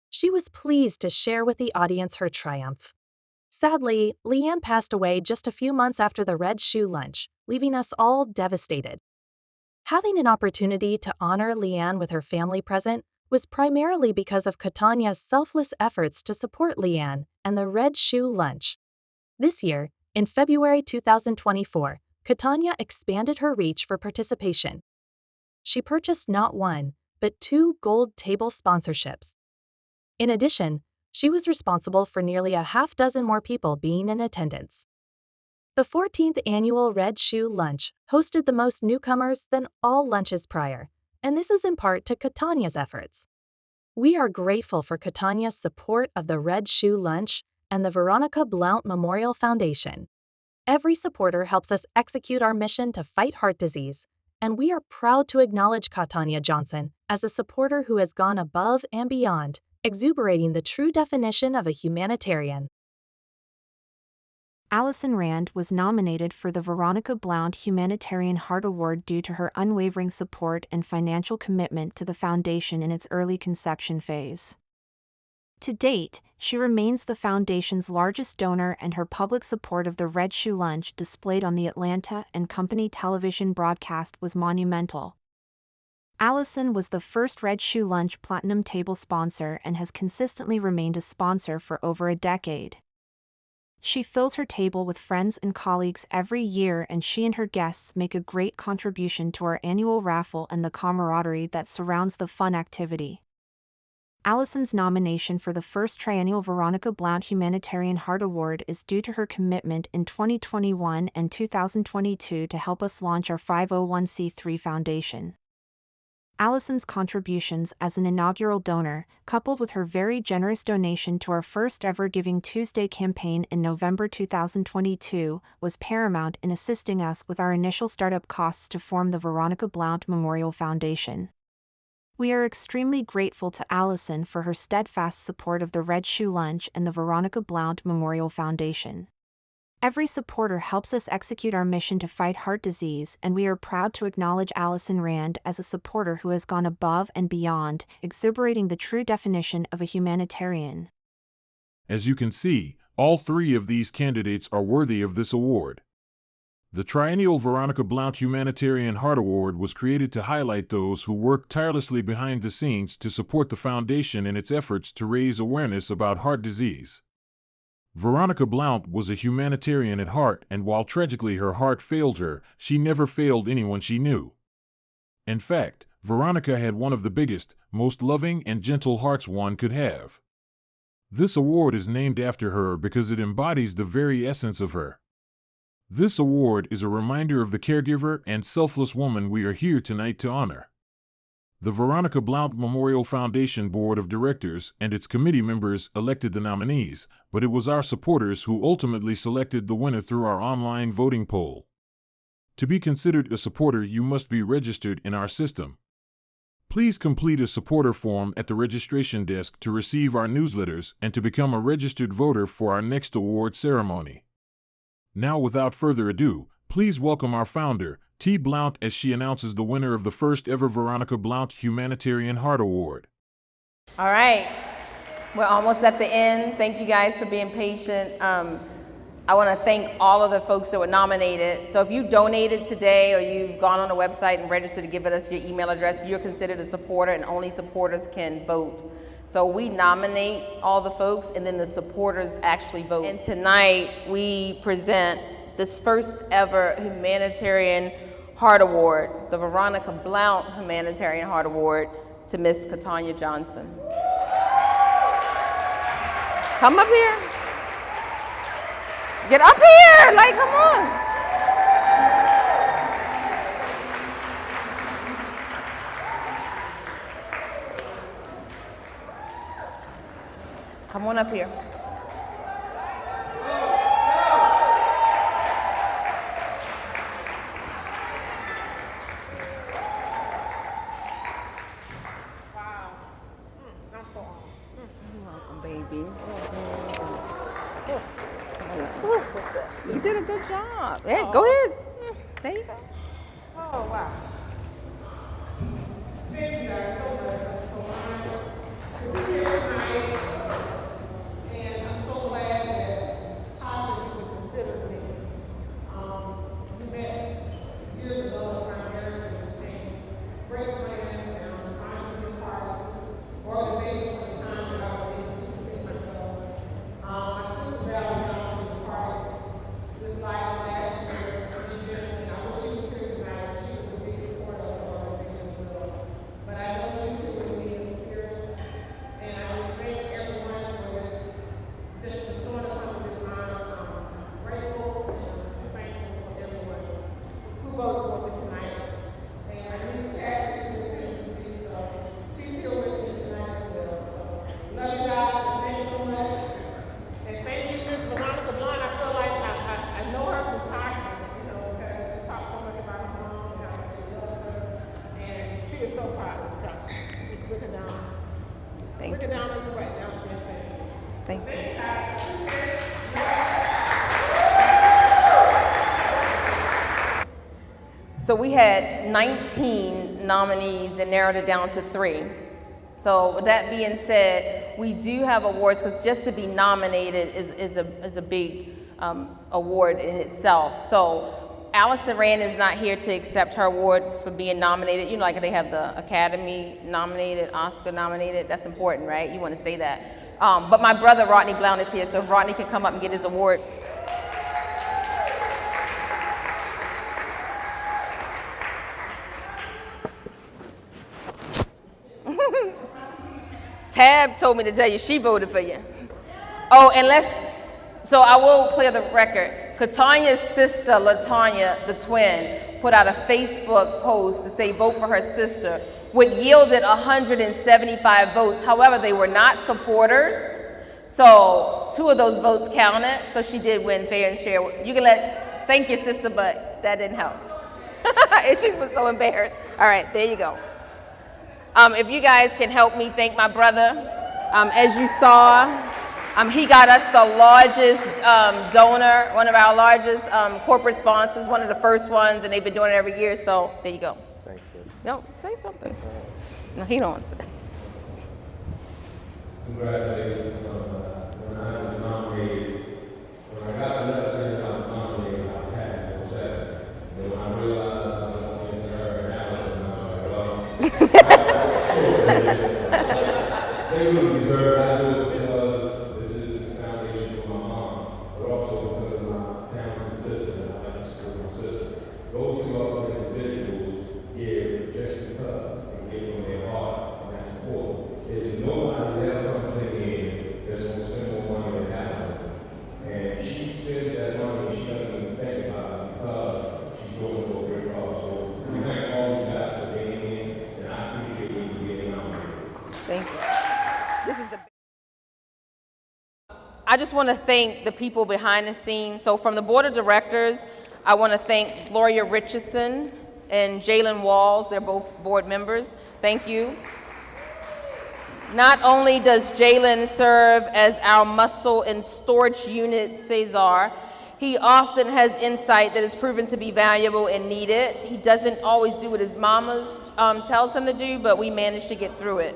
She was pleased to share with the audience her triumph. Sadly, Leanne passed away just a few months after the Red Shoe Lunch, leaving us all devastated. Having an opportunity to honor Leanne with her family present was primarily because of Catania's selfless efforts to support Leanne and the Red Shoe Lunch. This year, in February 2024, Catania expanded her reach for participation. She purchased not one, but 2 gold table sponsorships. In addition, she was responsible for nearly a half dozen more people being in attendance. The 14th annual Red Shoe Lunch hosted the most newcomers than all lunches prior, and this is in part to Catania's efforts. We are grateful for Catania's support of the Red Shoe Lunch and the Veronica Blount Memorial Foundation. Every supporter helps us execute our mission to fight heart disease, and we are proud to acknowledge Catania Johnson as a supporter who has gone above and beyond, exuberating the true definition of a humanitarian.
Allison Rand was nominated for the Veronica Blount Humanitarian Heart Award due to her unwavering support and financial commitment to the foundation in its early conception phase. To date, she remains the foundation's largest donor, and her public support of the Red Shoe Lunch displayed on the Atlanta and Company television broadcast was monumental. Allison was the first Red Shoe Lunch Platinum Table sponsor and has consistently remained a sponsor for over a decade. She fills her table with friends and colleagues every year, and she and her guests make a great contribution to our annual raffle and the camaraderie that surrounds the fun activity. Allison's nomination for the first triennial Veronica Blount Humanitarian Heart Award is due to her commitment in 2021 and 2022 to help us launch our 501c3 foundation. Allison's contributions as an inaugural donor, coupled with her very generous donation to our first-ever Giving Tuesday campaign in November 2022, was paramount in assisting us with our initial startup costs to form the Veronica Blount Memorial Foundation. We are extremely grateful to Allison for her steadfast support of the Red Shoe Lunch and the Veronica Blount Memorial Foundation. Every supporter helps us execute our mission to fight heart disease, and we are proud to acknowledge Allison Rand as a supporter who has gone above and beyond, exuberating the true definition of a humanitarian.
As you can see, all 3 of these candidates are worthy of this award. The triennial Veronica Blount Humanitarian Heart Award was created to highlight those who work tirelessly behind the scenes to support the foundation in its efforts to raise awareness about heart disease. Veronica Blount was a humanitarian at heart, and while tragically her heart failed her, she never failed anyone she knew. In fact, Veronica had one of the biggest, most loving and gentle hearts one could have. This award is named after her because it embodies the very essence of her. This award is a reminder of the caregiver and selfless woman we are here tonight to honor. The Veronica Blount Memorial Foundation Board of Directors and its committee members elected the nominees, but it was our supporters who ultimately selected the winner through our online voting poll. To be considered a supporter, you must be registered in our system. Please complete a supporter form at the registration desk to receive our newsletters and to become a registered voter for our next award ceremony. Now, without further ado, please welcome our founder, T. Blount, as she announces the winner of the first ever Veronica Blount Humanitarian Heart Award.
All right, we're almost at the end. Thank you guys for being patient. I want to thank all of the folks that were nominated. So if you donated today or you've gone on the website and registered to give us your email address, you're considered a supporter, and only supporters can vote. So we nominate all the folks, and then the supporters actually vote. And tonight we present this first ever Humanitarian Heart Award, the Veronica Blount Humanitarian Heart Award, to Miss Katanya Johnson. Come up here. Get up here, like, come on. Come on up here. Baby. You did a good job. Hey, go ahead. There you go.
Oh, wow. Thank you guys so much. So we're here tonight, and I'm so glad that positively considered me. We met years ago around there and became great friends, and I was trying to be part of the organization for the time that I was able to see myself. My sister Val was part of this life last year, and I wish she was here tonight. She was a big supporter of the organization as well. But I know she's here with me in spirit, and I just thank everyone for this showing us some of this honor. I'm grateful and thankful for everyone who voted for me tonight. And I need to ask you to please, so she's here with me tonight as well. So love you guys, and thank you so much. And thank you, Miss Veronica Blount. I feel like I know her from Tasha, because she talked so much about her mom and how much she loves her. And she is so proud of Tasha. She's looking down. Looking down on you right now,
Thank you. So we had 19 nominees and narrowed it down to 3. So with that being said, we do have awards, because just to be nominated is a big award in itself. So Allison Rand is not here to accept her award for being nominated. You know, like they have the Academy nominated, Oscar nominated. That's important, right? You want to say that. But my brother Rodney Blount is here, so if Rodney can come up and get his award. Tab told me to tell you she voted for you. Oh, and so I will clear the record. Katanya's sister, LaTanya, the twin, put out a Facebook post to say vote for her sister, which yielded 175 votes. However, they were not supporters, so 2 of those votes counted, so she did win fair and share. You can thank your sister, but that didn't help. And she was so embarrassed. All right, there you go. If you guys can help me thank my brother, as you saw, he got us the largest donor, one of our largest corporate sponsors, one of the first ones, and they've been doing it every year, so there you go.
Thanks, sis.
No, say something. No, he don't want to say.
Congratulations. When I was nominated, when I got the letter saying I was nominated, I was happy, I was sad. And when I realized I was up against her and Allison, I was like, well, they wouldn't deserve it. I do it because this is the foundation for my mom, but also because of my talented sister and I like to support my sister. Those 2 other individuals give just because they give from their heart, and that's important. There's nobody that ever comes in that's going to spend more money than Allison. And she spends that money and she doesn't even think about it because she's going to a great cause. So we thank all you guys for being in, and I appreciate what you're getting out there.
Thank you. This is I just want to thank the people behind the scenes. So from the board of directors, I want to thank Gloria Richardson and Jalen Walls. They're both board members. Thank you. Not only does Jalen serve as our muscle and storage unit Cesar, he often has insight that is proven to be valuable and needed. He doesn't always do what his mama tells him to do, but we manage to get through it.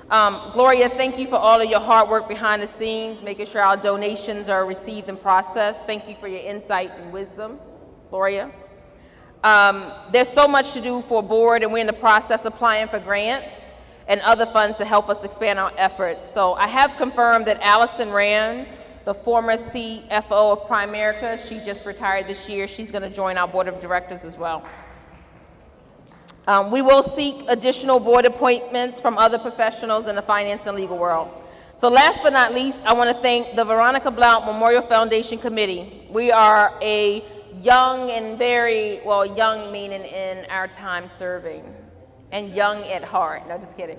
Gloria, thank you for all of your hard work behind the scenes, making sure our donations are received and processed. Thank you for your insight and wisdom, Gloria. There's so much to do for a board, and we're in the process of applying for grants and other funds to help us expand our efforts. So I have confirmed that Allison Rand, the former CFO of Primerica, she just retired this year. She's going to join our board of directors as well. We will seek additional board appointments from other professionals in the finance and legal world. So last but not least, I want to thank the Veronica Blount Memorial Foundation Committee. We are a young and very, well, young meaning in our time serving, and young at heart. No, just kidding.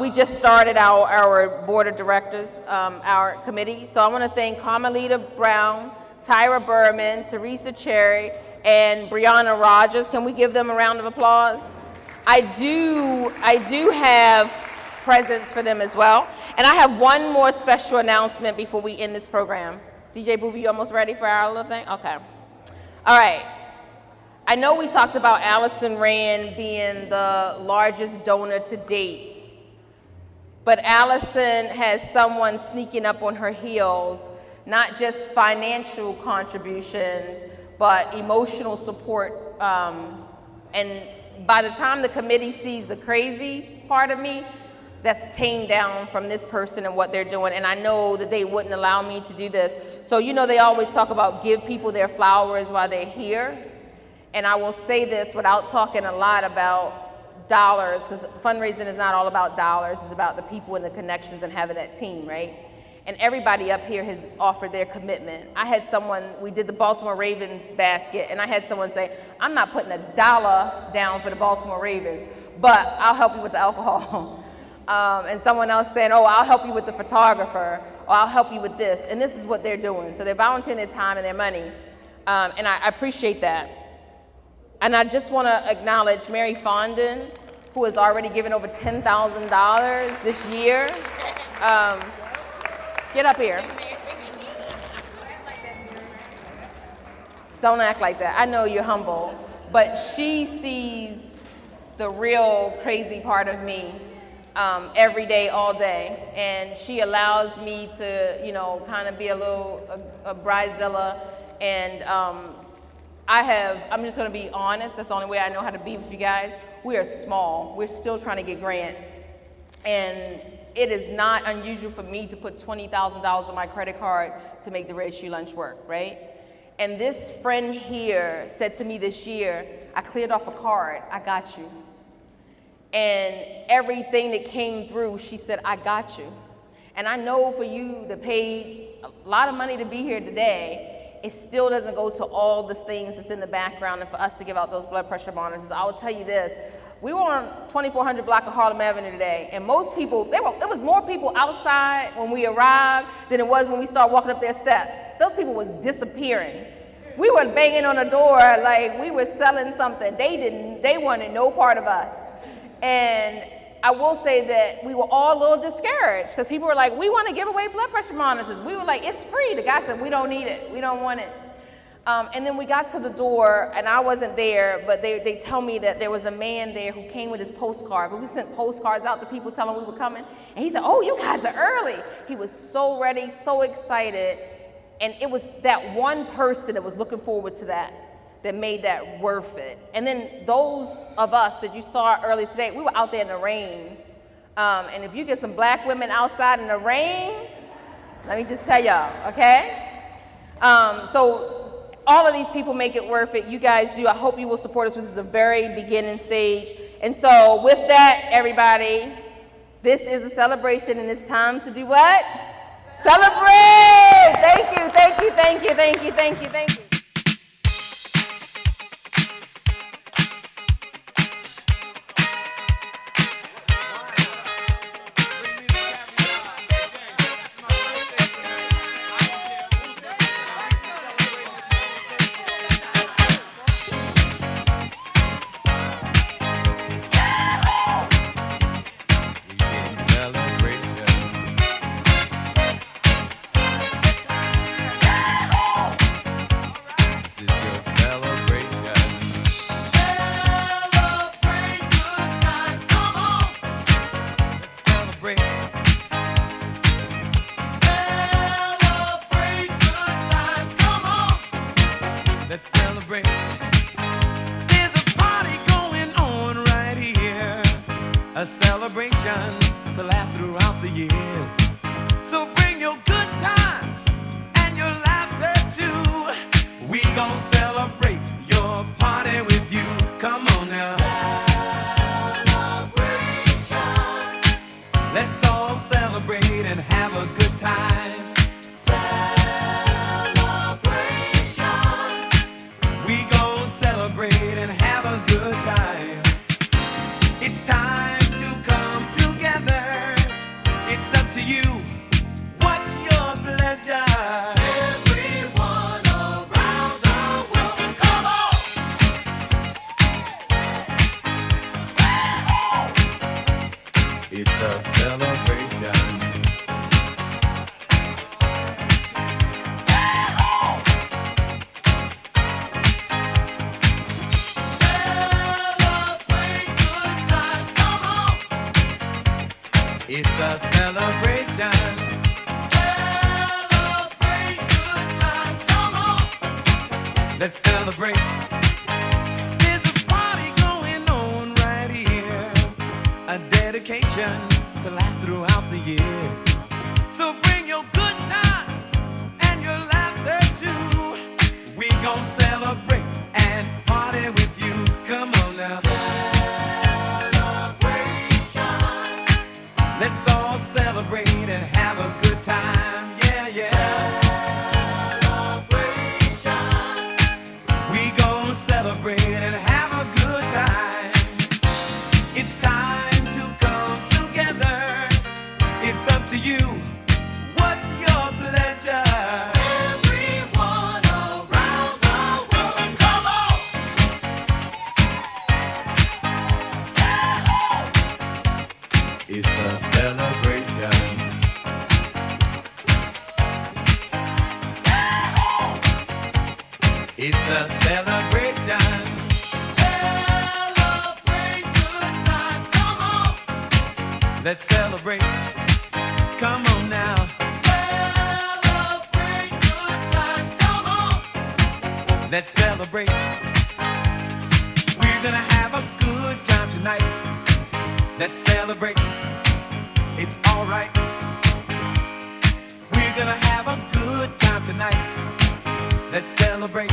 We just started our board of directors, our committee. So I want to thank Carmelita Brown, Tyra Berman, Teresa Cherry, and Brianna Rogers. Can we give them a round of applause? I do have presents for them as well. And I have one more special announcement before we end this program. DJ Booby, you almost ready for our little thing? Okay. All right. I know we talked about Allison Rand being the largest donor to date, but Allison has someone sneaking up on her heels, not just financial contributions, but emotional support. And by the time the committee sees the crazy part of me, that's tamed down from this person and what they're doing. And I know that they wouldn't allow me to do this. So you know they always talk about give people their flowers while they're here. And I will say this without talking a lot about dollars, because fundraising is not all about dollars, it's about the people and the connections and having that team, right? And everybody up here has offered their commitment. I had someone, we did the Baltimore Ravens basket, and I had someone say, I'm not putting $1 down for the Baltimore Ravens, but I'll help you with the alcohol. And someone else saying, oh, I'll help you with the photographer, or I'll help you with this. And this is what they're doing. So they're volunteering their time and their money. And I appreciate that. And I just want to acknowledge Mary Fondon, who has already given over $10,000 this year. Get up here. Don't act like that. I know you're humble, but she sees the real crazy part of me every day, all day, and she allows me to, you know, kind of be a little a bridezilla, and I'm just going to be honest. That's the only way I know how to be with you guys. We are small. We're still trying to get grants, and it is not unusual for me to put $20,000 on my credit card to make the Red Shoe Lunch work, right? And this friend here said to me this year, I cleared off a card, I got you. And everything that came through, she said, I got you. And I know for you to pay a lot of money to be here today, it still doesn't go to all the things that's in the background and for us to give out those blood pressure monitors. I will tell you this, we were on 2400 block of Harlem Avenue today, and most people, there was more people outside when we arrived than it was when we started walking up their steps. Those people was disappearing. We were banging on the door like we were selling something. They wanted no part of us. And I will say that we were all a little discouraged because people were like, we want to give away blood pressure monitors. We were like, it's free. The guy said, we don't need it. We don't want it. And then we got to the door, and I wasn't there, but they tell me that there was a man there who came with his postcard. But we sent postcards out to people telling we were coming. And he said, oh, you guys are early. He was so ready, so excited. And it was that one person that was looking forward to that made that worth it. And then those of us that you saw earlier today, we were out there in the rain. And if you get some black women outside in the rain, let me just tell y'all, okay? So all of these people make it worth it. You guys do. I hope you will support us. This is a very beginning stage. And so with that, everybody, this is a celebration, and it's time to do what? Celebrate! Thank you, thank you, thank you, thank you, thank you, thank you.
Celebrate your party with you. Come on now. Let's all celebrate and have a good time. Celebration. We gon' celebrate and have a good time. It's time to come together. It's up to you. What's your pleasure? Everyone around the world, come on! It's a celebration. Celebrate good times, come on! It's a celebration. Celebrate good times, come on! Let's celebrate. There's a party going on right here, a dedication to last throughout the years. So bring your good times and your laughter too. We gon' celebrate and party with you. Come on now. Celebration. Let's all celebrate and have a good time. Yeah, yeah. Celebration. We gon' celebrate and have a good time. It's time to come together. It's up to you. What's your pleasure? Everyone around the world, come on! It's a celebration. It's a celebration. Celebrate good times, come on! Let's celebrate. Come on now. Celebrate good times, come on! Let's celebrate. We're gonna have a good time tonight. Let's celebrate. It's alright. We're gonna have a good time tonight. Let's celebrate.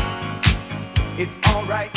It's alright.